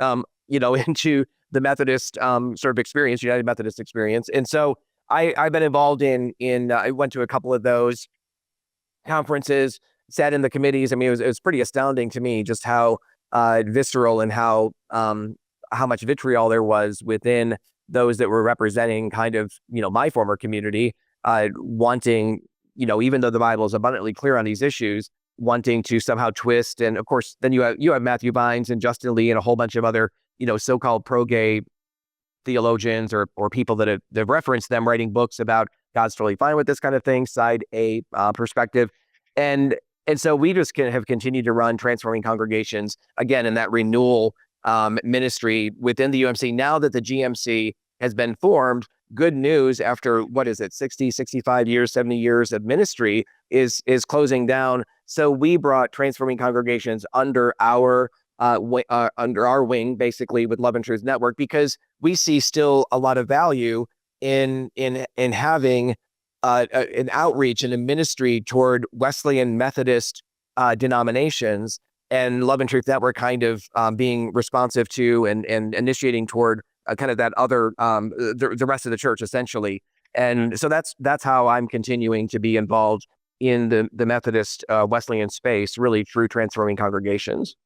into the Methodist sort of experience, United Methodist experience. And so I've been involved in I went to a couple of those conferences, sat in the committees. I mean, it was pretty astounding to me just how visceral and how much vitriol there was within those that were representing kind of my former community, wanting even though the Bible is abundantly clear on these issues, wanting to somehow twist. And of course, then you have Matthew Vines and Justin Lee and a whole bunch of other so-called pro-gay theologians or people that have referenced them writing books about God's totally fine with this kind of thing, side A perspective. And so we just have continued to run transforming congregations, again, in that renewal ministry within the UMC. Now that the GMC has been formed, Good News, after, what is it, 60, 65 years, 70 years of ministry, is closing down. So we brought transforming congregations under our wing, basically, with Love and Truth Network, because we see still a lot of value in having an outreach and a ministry toward Wesleyan Methodist denominations, and Love and Truth Network kind of being responsive to and initiating toward kind of that other the rest of the church, essentially. And so that's how I'm continuing to be involved in the Methodist Wesleyan space, really through transforming congregations.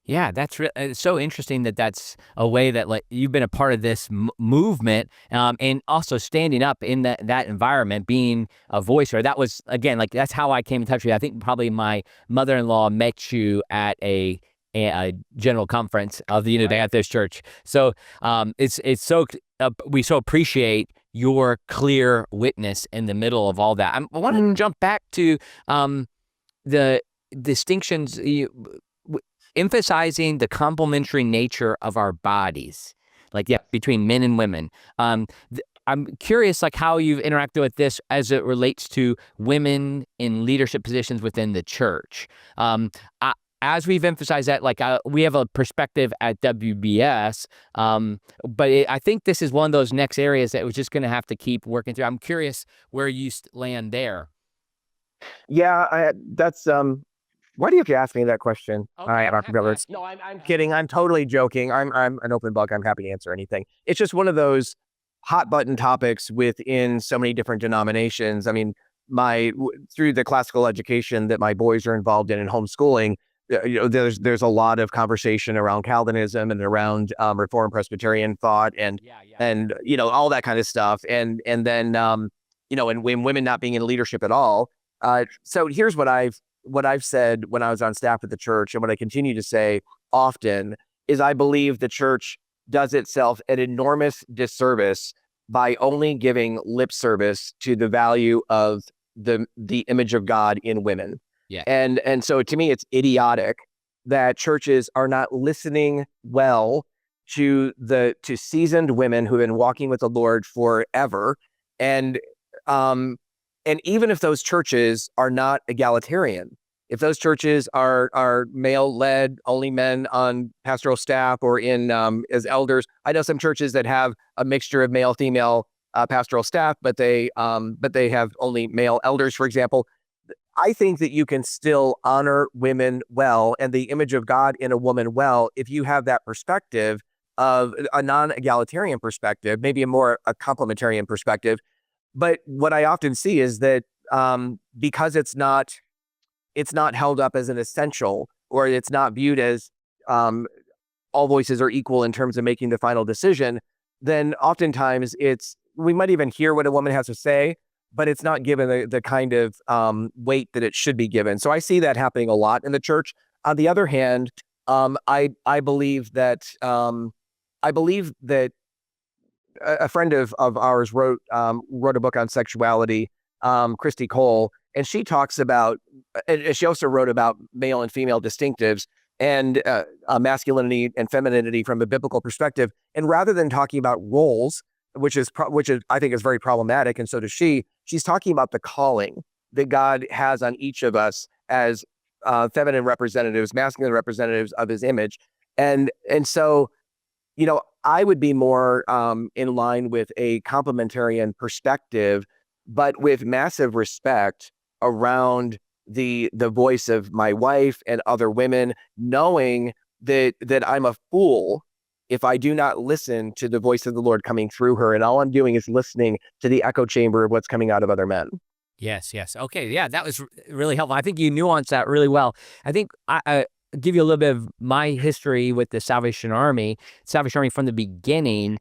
Yeah, it's so interesting that that's a way that like you've been a part of this movement, and also standing up in that environment, being a voice. Or that was, again, like that's how I came in touch with you. I think probably my mother-in-law met you at a general conference of the United Methodist Church. So it's so we so appreciate your clear witness in the middle of all that. I want to jump back to the distinctions. Emphasizing the complementary nature of our bodies, between men and women. I'm curious, like how you've interacted with this as it relates to women in leadership positions within the church. As we've emphasized that, we have a perspective at WBS, but I think this is one of those next areas that we're just going to have to keep working through. I'm curious where you land there. Yeah, that's why do you have to ask me that question? Okay, All right, Dr. Billers. No, I'm kidding. I'm totally joking. I'm an open book. I'm happy to answer anything. It's just one of those hot button topics within so many different denominations. I mean, through the classical education that my boys are involved in homeschooling, there's a lot of conversation around Calvinism and around Reformed Presbyterian thought and all that kind of stuff. And then and when women not being in leadership at all. So here's what I've said when I was on staff at the church, and what I continue to say often is I believe the church does itself an enormous disservice by only giving lip service to the value of the image of God in women. Yeah. And so to me, it's idiotic that churches are not listening well to seasoned women who have been walking with the Lord forever. And even if those churches are not egalitarian, if those churches are male-led, only men on pastoral staff or in as elders, I know some churches that have a mixture of male-female pastoral staff, but they have only male elders, for example. I think that you can still honor women well and the image of God in a woman well if you have that perspective of a non-egalitarian perspective, maybe a complementarian perspective. But what I often see is that because it's not held up as an essential, or it's not viewed as all voices are equal in terms of making the final decision, then oftentimes we might even hear what a woman has to say, but it's not given the kind of weight that it should be given. So I see that happening a lot in the church. On the other hand, I believe that a friend of ours wrote a book on sexuality, Christy Cole, and she talks about, and she also wrote about male and female distinctives and masculinity and femininity from a biblical perspective. And rather than talking about roles, which is I think is very problematic, and so does she. She's talking about the calling that God has on each of us as feminine representatives, masculine representatives of His image, and so I would be more in line with a complementarian perspective, but with massive respect around the voice of my wife and other women, knowing that I'm a fool if I do not listen to the voice of the Lord coming through her, and all I'm doing is listening to the echo chamber of what's coming out of other men. Yes, yes. Okay, yeah, that was really helpful. I think you nuanced that really well. I think I give you a little bit of my history with the Salvation Army. Salvation Army from the beginning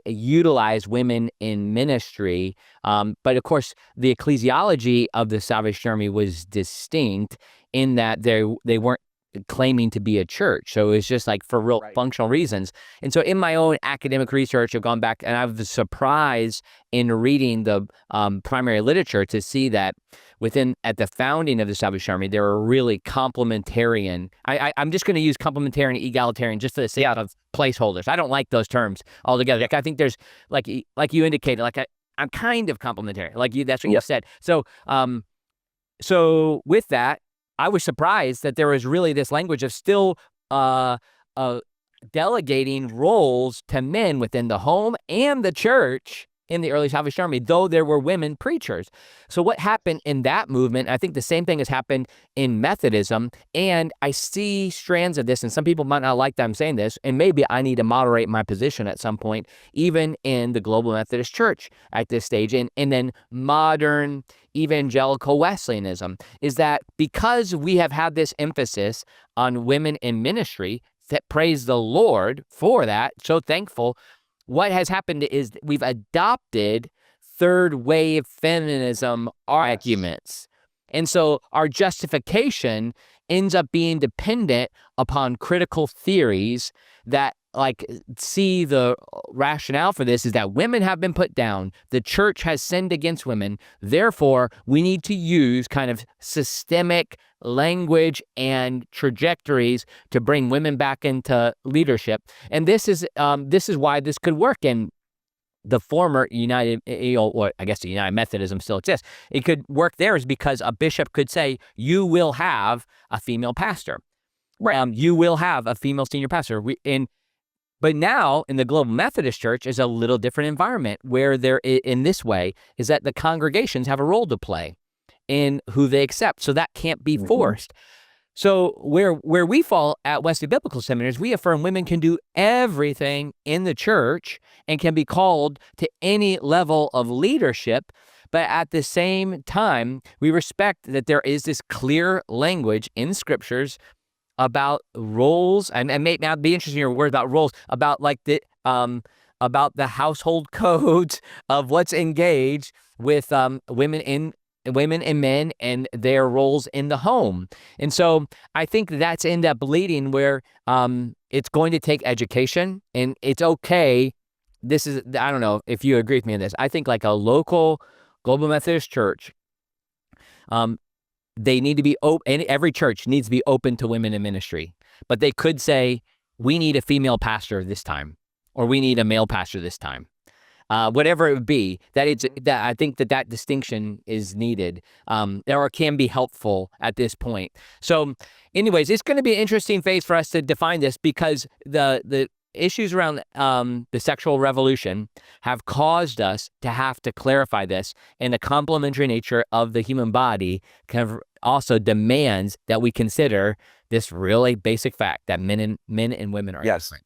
utilized women in ministry, but of course the ecclesiology of the Salvation Army was distinct in that they weren't claiming to be a church. So it was just like for real functional reasons. And so in my own academic research, I've gone back and I was surprised in reading the primary literature to see that at the founding of the Salvation Army, they were really complementarian. I'm just going to use complementarian, egalitarian, just for the sake of placeholders. I don't like those terms altogether. Like I think there's like you indicated, like I'm kind of complementary. Like that's what you said. So so with that, I was surprised that there was really this language of still delegating roles to men within the home and the church in the early Salvation Army, though there were women preachers. So what happened in that movement, I think the same thing has happened in Methodism, and I see strands of this, and some people might not like that I'm saying this, and maybe I need to moderate my position at some point, even in the Global Methodist Church at this stage, and then modern evangelical Wesleyanism, is that because we have had this emphasis on women in ministry, that praise the Lord for that, so thankful, what has happened is we've adopted third wave feminism arguments. And so our justification ends up being dependent upon critical theories that see the rationale for this is that women have been put down. The church has sinned against women. Therefore, we need to use kind of systemic language and trajectories to bring women back into leadership. And this is why this could work in the former United, or I guess the United Methodism still exists. It could work there is because a bishop could say, you will have a female pastor. Right. You will have a female senior pastor. But now in the Global Methodist Church is a little different environment where there, in this way, is that the congregations have a role to play in who they accept. So that can't be forced. So where we fall at Wesley Biblical Seminary is we affirm women can do everything in the church and can be called to any level of leadership. But at the same time, we respect that there is this clear language in scriptures about roles, and maybe I'd be interested in your word about roles, about about the household codes of what's engaged with women and men and their roles in the home. And so I think that's end up leading where it's going to take education, and it's okay. This is, I don't know if you agree with me on this. I think like a local Global Methodist church, they need to be open. Every church needs to be open to women in ministry, but they could say, we need a female pastor this time, or we need a male pastor this time. Whatever it would be, that I think that distinction is needed, or can be helpful at this point. So anyways, it's going to be an interesting phase for us to define this, because the issues around the sexual revolution have caused us to have to clarify this, and the complementary nature of the human body kind of also demands that we consider this really basic fact that men and women are different.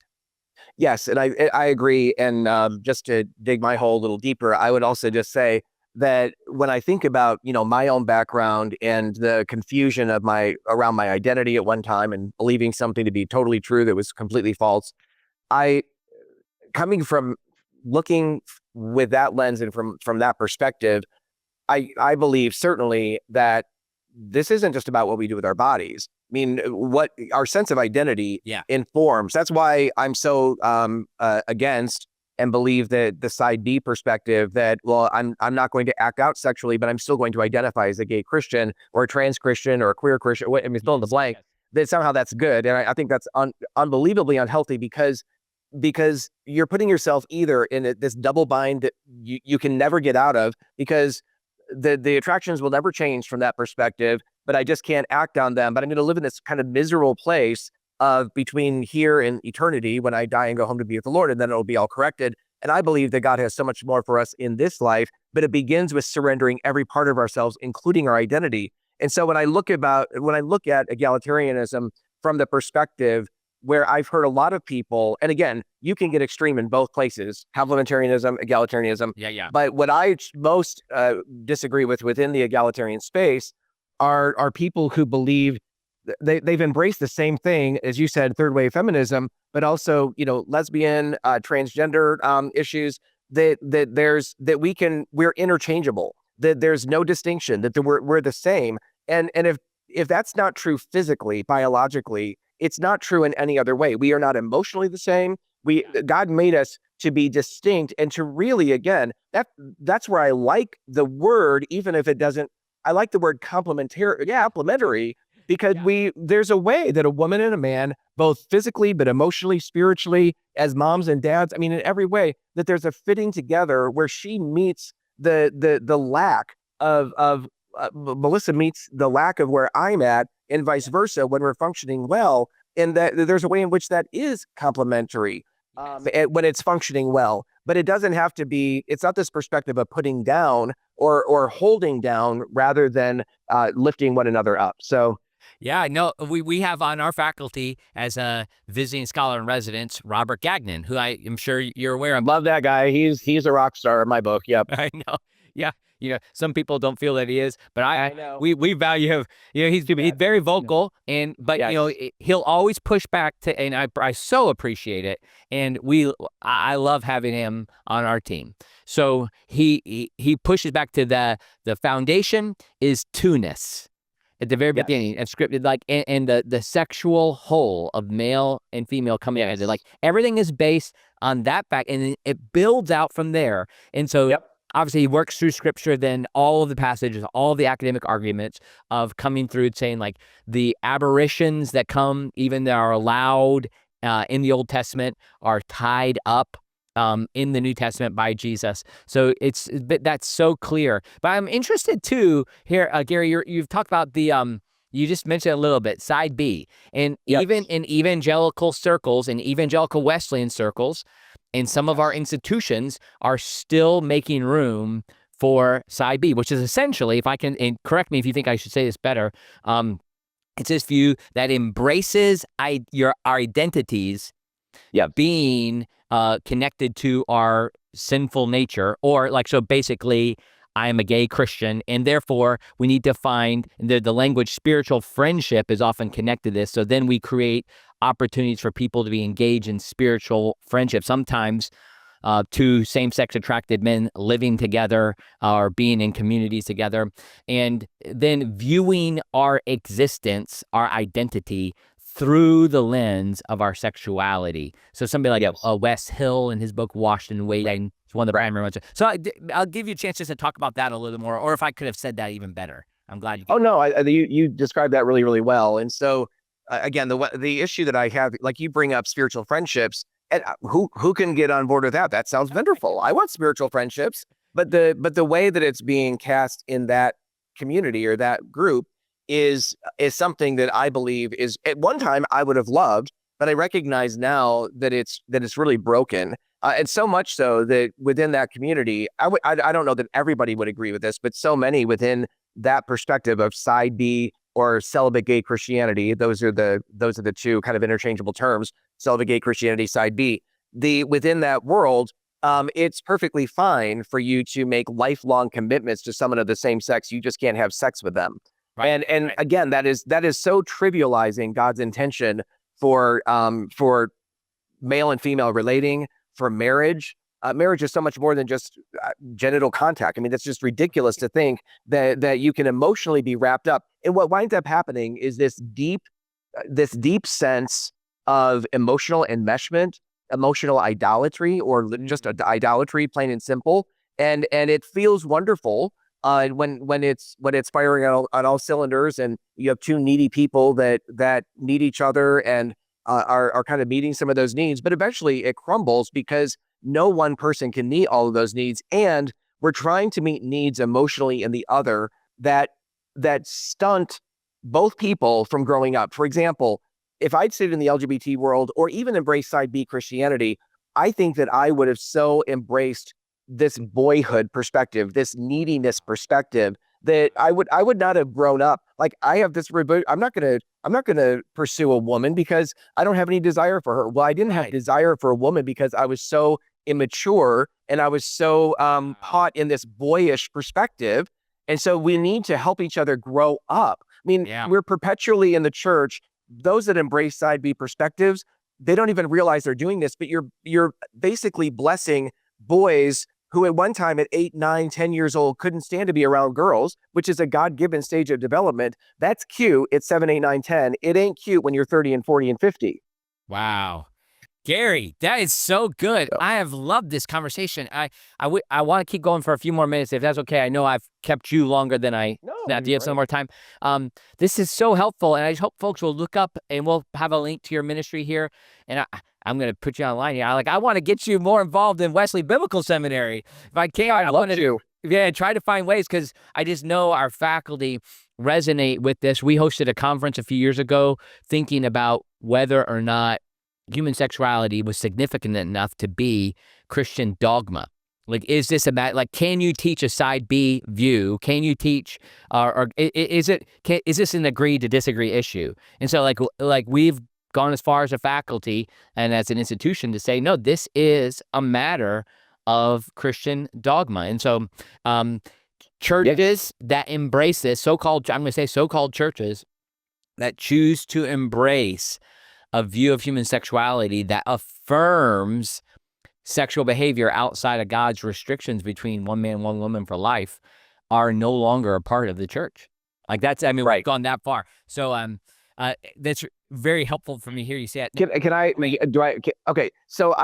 Yes, and I agree. And just to dig my hole a little deeper, I would also just say that when I think about my own background and the confusion of around my identity at one time and believing something to be totally true that was completely false, coming from looking with that lens and from that perspective, I believe certainly that this isn't just about what we do with our bodies. I mean, what our sense of identity informs. That's why I'm so against and believe that the side B perspective that, well, I'm not going to act out sexually, but I'm still going to identify as a gay Christian or a trans Christian or a queer Christian. I mean, fill in the blank. That somehow that's good, and I think that's unbelievably unhealthy, because because you're putting yourself either in this double bind that you can never get out of, because the attractions will never change from that perspective, but I just can't act on them. But I'm going to live in this kind of miserable place of between here and eternity when I die and go home to be with the Lord, and then it'll be all corrected. And I believe that God has so much more for us in this life, but it begins with surrendering every part of ourselves, including our identity. And so when I look at egalitarianism from the perspective where I've heard a lot of people, and again, you can get extreme in both places, complementarianism, egalitarianism. Yeah. But what I most disagree with within the egalitarian space are people who believe they've embraced the same thing, as you said, third wave feminism, but also, lesbian, transgender issues, that we're interchangeable, that there's no distinction, that we're the same. And if that's not true physically, biologically, it's not true in any other way. We are not emotionally the same. God made us to be distinct, and to really, again, that's where I like the word, even if it doesn't. I like the word complementary, because there's a way that a woman and a man, both physically but emotionally, spiritually, as moms and dads, I mean, in every way, that there's a fitting together where she meets the lack of Melissa meets the lack of where I'm at, and vice versa, when we're functioning well, and that there's a way in which that is complementary when it's functioning well. But it doesn't have to be, it's not this perspective of putting down or holding down rather than lifting one another up. So yeah, no, we have on our faculty as a visiting scholar in residence, Robert Gagnon, who I am sure you're aware of. love that guy. He's a rock star in my book. Yep. I know. Yeah. Some people don't feel that he is, but I know. we value him. He's very vocal, but he'll always push back and I so appreciate it. And I love having him on our team. So he pushes back to the foundation is two-ness at the very beginning of scripted, like, and the sexual whole of male and female coming together. Like, everything is based on that fact, and it builds out from there. And so obviously he works through scripture, then all of the passages, all of the academic arguments of coming through saying, like, the aberrations that come, even that are allowed in the Old Testament, are tied up in the New Testament by Jesus. So that's so clear. But I'm interested too here, Gary, you've talked about the you just mentioned a little bit, side B, and even in evangelical circles, in evangelical Wesleyan circles, and some of our institutions are still making room for side B, which is essentially, if I can, and correct me if you think I should say this better, it's this view that embraces our identities being connected to our sinful nature, or like, so basically, I am a gay Christian, and therefore we need to find the language spiritual friendship is often connected to this. So then we create opportunities for people to be engaged in spiritual friendship. Sometimes two same-sex attracted men living together or being in communities together, and then viewing our existence, our identity, through the lens of our sexuality. So somebody like Wes Hill in his book Washed and Waiting, it's one of the primary ones. So I'll give you a chance just to talk about that a little more, or if I could have said that even better. I'm glad you. Oh no, you described that really, really well. And so again, the issue that I have, like, you bring up spiritual friendships, and who can get on board with that? That sounds wonderful. I want spiritual friendships, but the way that it's being cast in that community or that group is something that I believe is, at one time I would have loved, but I recognize now that it's really broken. And so much so that within that community, I don't know that everybody would agree with this, but so many within that perspective of side B or celibate gay Christianity, those are the two kind of interchangeable terms, celibate gay Christianity, side B. Within that world, it's perfectly fine for you to make lifelong commitments to someone of the same sex. You just can't have sex with them. Right. And again, that is so trivializing God's intention for male and female relating, for marriage. Marriage is so much more than just genital contact. I mean, that's just ridiculous to think that you can emotionally be wrapped up. And what winds up happening is this deep sense of emotional enmeshment, emotional idolatry, or just idolatry, plain and simple. And it feels wonderful. When it's firing on all cylinders, and you have two needy people that need each other, and are kind of meeting some of those needs, but eventually it crumbles because no one person can meet all of those needs, and we're trying to meet needs emotionally in the other that stunt both people from growing up. For example, if I'd stayed in the LGBT world or even embraced side B Christianity, I think that I would have so embraced this boyhood perspective, this neediness perspective, that I would not have grown up. Like I have this I'm not gonna pursue a woman because I don't have any desire for her. Well, I didn't have desire for a woman because I was so immature and I was so caught in this boyish perspective. And so we need to help each other grow up. I mean, we're perpetually in the church, those that embrace side B perspectives, they don't even realize they're doing this, but you're basically blessing boys who at one time at 8, 9, 10 years old couldn't stand to be around girls, which is a God-given stage of development. That's cute at 7, 8, 9, 10. It ain't cute when you're 30 and 40 and 50. Wow. Gary, that is so good. I have loved this conversation. I want to keep going for a few more minutes, if that's okay. I know I've kept you longer than I do you have some more time. This is so helpful, and I just hope folks will look up, and we'll have a link to your ministry here. And I'm going to put you online here. I want to get you more involved in Wesley Biblical Seminary. If I can, I love to. Yeah, try to find ways, because I just know our faculty resonate with this. We hosted a conference a few years ago thinking about whether or not human sexuality was significant enough to be Christian dogma. Like, is this about, like, can you teach a side B view? Can you teach, or is this an agree to disagree issue? And so like we've gone as far as a faculty and as an institution to say, no, this is a matter of Christian dogma. And so churches that embrace this, I'm going to say so-called churches that choose to embrace a view of human sexuality that affirms sexual behavior outside of God's restrictions between one man, one woman for life, are no longer a part of the church. Like we've gone that far. So that's very helpful for me here. You say it. Okay. So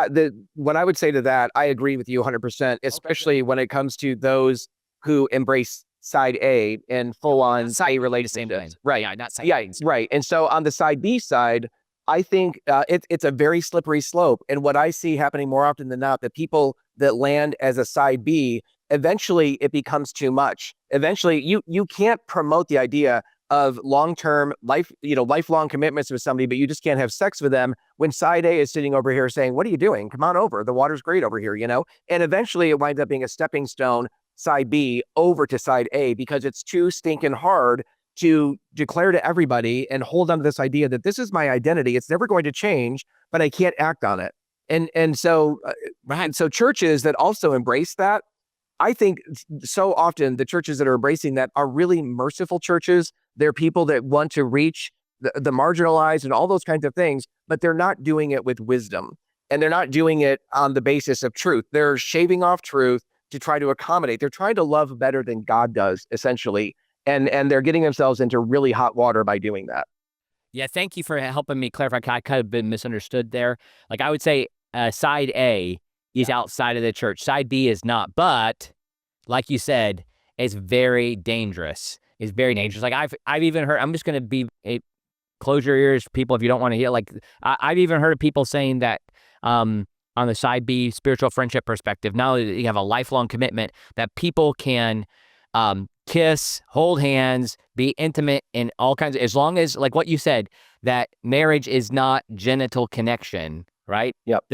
what I would say to that, I agree with you 100%, especially when it comes to those who embrace side A and full on A related same things. Right. Yeah, not side B. Right. And so on the side B side, I think it's a very slippery slope. And what I see happening more often than not, the people that land as a side B, eventually it becomes too much. Eventually you can't promote the idea of long-term lifelong commitments with somebody, but you just can't have sex with them when side A is sitting over here saying, what are you doing? Come on over. The water's great over here, And eventually it winds up being a stepping stone, side B over to side A, because it's too stinking hard to declare to everybody and hold on to this idea that this is my identity. It's never going to change, but I can't act on it. And so churches that also embrace that, I think so often the churches that are embracing that are really merciful churches. They're people that want to reach the marginalized and all those kinds of things, but they're not doing it with wisdom. And they're not doing it on the basis of truth. They're shaving off truth to try to accommodate. They're trying to love better than God does, essentially. And they're getting themselves into really hot water by doing that. Yeah, thank you for helping me clarify. I could have been misunderstood there. Like, I would say side A is outside of the church. Side B is not. But like you said, it's very dangerous. It's very dangerous. Like I've even heard, I'm just going to be close your ears, people, if you don't want to hear. Like I've even heard of people saying that on the side B spiritual friendship perspective, now that you have a lifelong commitment, that people can kiss, hold hands, be intimate in all kinds of, as long as, like what you said, that marriage is not genital connection, right? Yep.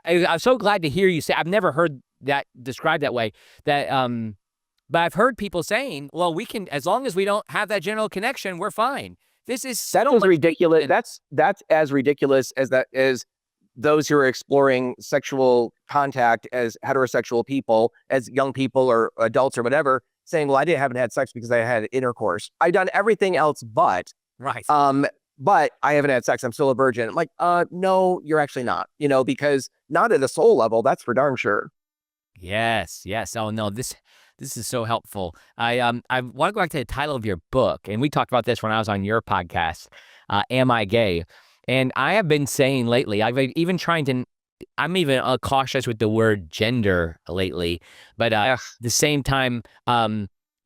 I'm so glad to hear you say, I've never heard that described that way, that, but I've heard people saying, well, we can, as long as we don't have that genital connection, we're fine. This is so ridiculous. That's as ridiculous as those who are exploring sexual contact as heterosexual people, as young people or adults or whatever, saying, well, haven't had sex because I had intercourse. I've done everything else but. Right. But I haven't had sex. I'm still a virgin. I'm like, no, you're actually not, because not at a soul level, that's for darn sure. Yes. Oh, no, this is so helpful. I want to go back to the title of your book, and we talked about this when I was on your podcast, Am I Gay? And I have been saying lately, I'm even cautious with the word gender lately, but at the same time,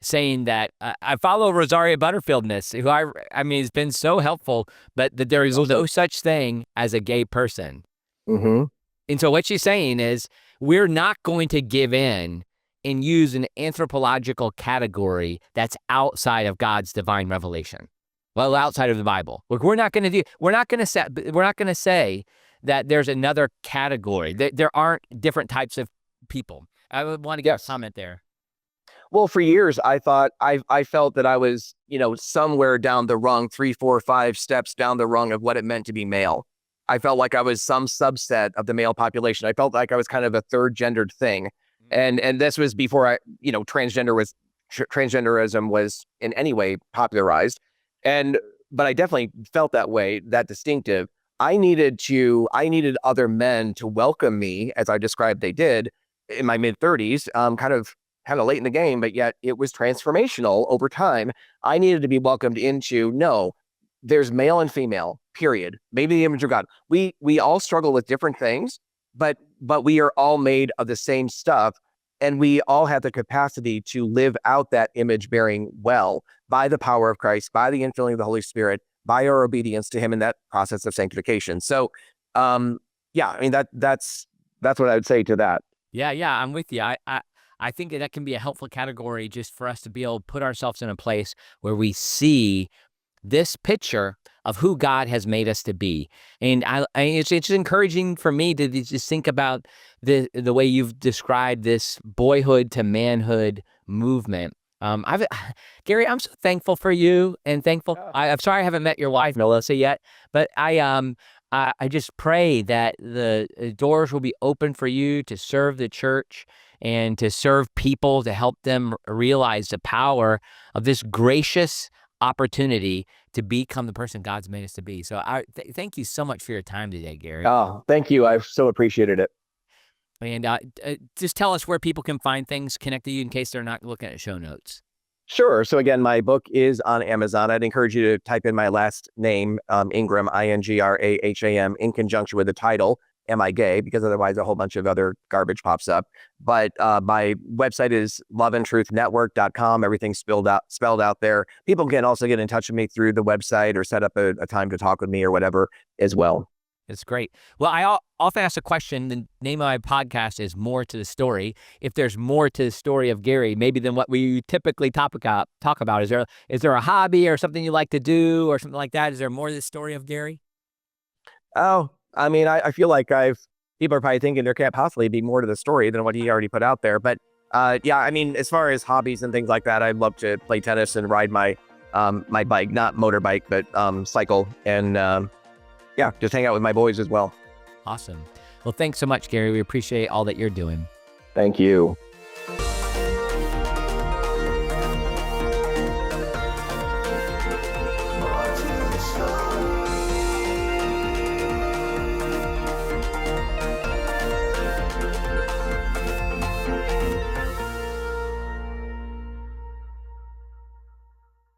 saying that I follow Rosaria Butterfieldness, who I mean has been so helpful, but that there is no such thing as a gay person. Mm-hmm. And so what she's saying is we're not going to give in and use an anthropological category that's outside of God's divine revelation. Well, outside of the Bible. Look, we're not going to say that there's another category. There aren't different types of people. I would want to get a comment there. Well, for years, I felt that I was, somewhere down the rung, 3, 4, 5 steps down the rung of what it meant to be male. I felt like I was some subset of the male population. I felt like I was kind of a third gendered thing. And this was before transgenderism was in any way popularized. But I definitely felt that way, that distinctive. I needed other men to welcome me, as I described they did in my mid 30s, kind of late in the game, but yet it was transformational over time. I needed to be welcomed into, no, there's male and female, period. Maybe the image of God. We all struggle with different things, but we are all made of the same stuff. And we all have the capacity to live out that image bearing well by the power of Christ, by the infilling of the Holy Spirit, by our obedience to him in that process of sanctification. So, yeah, I mean, that's what I would say to that. Yeah, I'm with you. I think that can be a helpful category just for us to be able to put ourselves in a place where we see this picture of who God has made us to be. And it's encouraging for me to just think about the way you've described this boyhood to manhood movement. Garry, I'm so thankful for you and thankful. Yeah. I'm sorry I haven't met your wife, Melissa, yet, but I just pray that the doors will be open for you to serve the church and to serve people, to help them realize the power of this gracious opportunity to become the person God's made us to be. So thank you so much for your time today, Garry. Oh, thank you. I've so appreciated it. And just tell us where people can find things connected to you in case they're not looking at show notes. Sure. So again, my book is on Amazon. I'd encourage you to type in my last name, Ingraham, Ingraham, in conjunction with the title, Am I Gay? Because otherwise a whole bunch of other garbage pops up. But my website is loveandtruthnetwork.com. Everything's spelled out there. People can also get in touch with me through the website or set up a time to talk with me or whatever as well. It's great. Well, I often ask a question. The name of my podcast is More to the Story. If there's more to the story of Garry, maybe than what we typically talk about, is there a hobby or something you like to do or something like that? Is there more to the story of Garry? Oh, I mean, I feel like people are probably thinking there can't possibly be more to the story than what he already put out there. But yeah, I mean, as far as hobbies and things like that, I'd love to play tennis and ride my bike, not motorbike, but cycle, and yeah, just hang out with my boys as well. Awesome. Well, thanks so much, Garry. We appreciate all that you're doing. Thank you.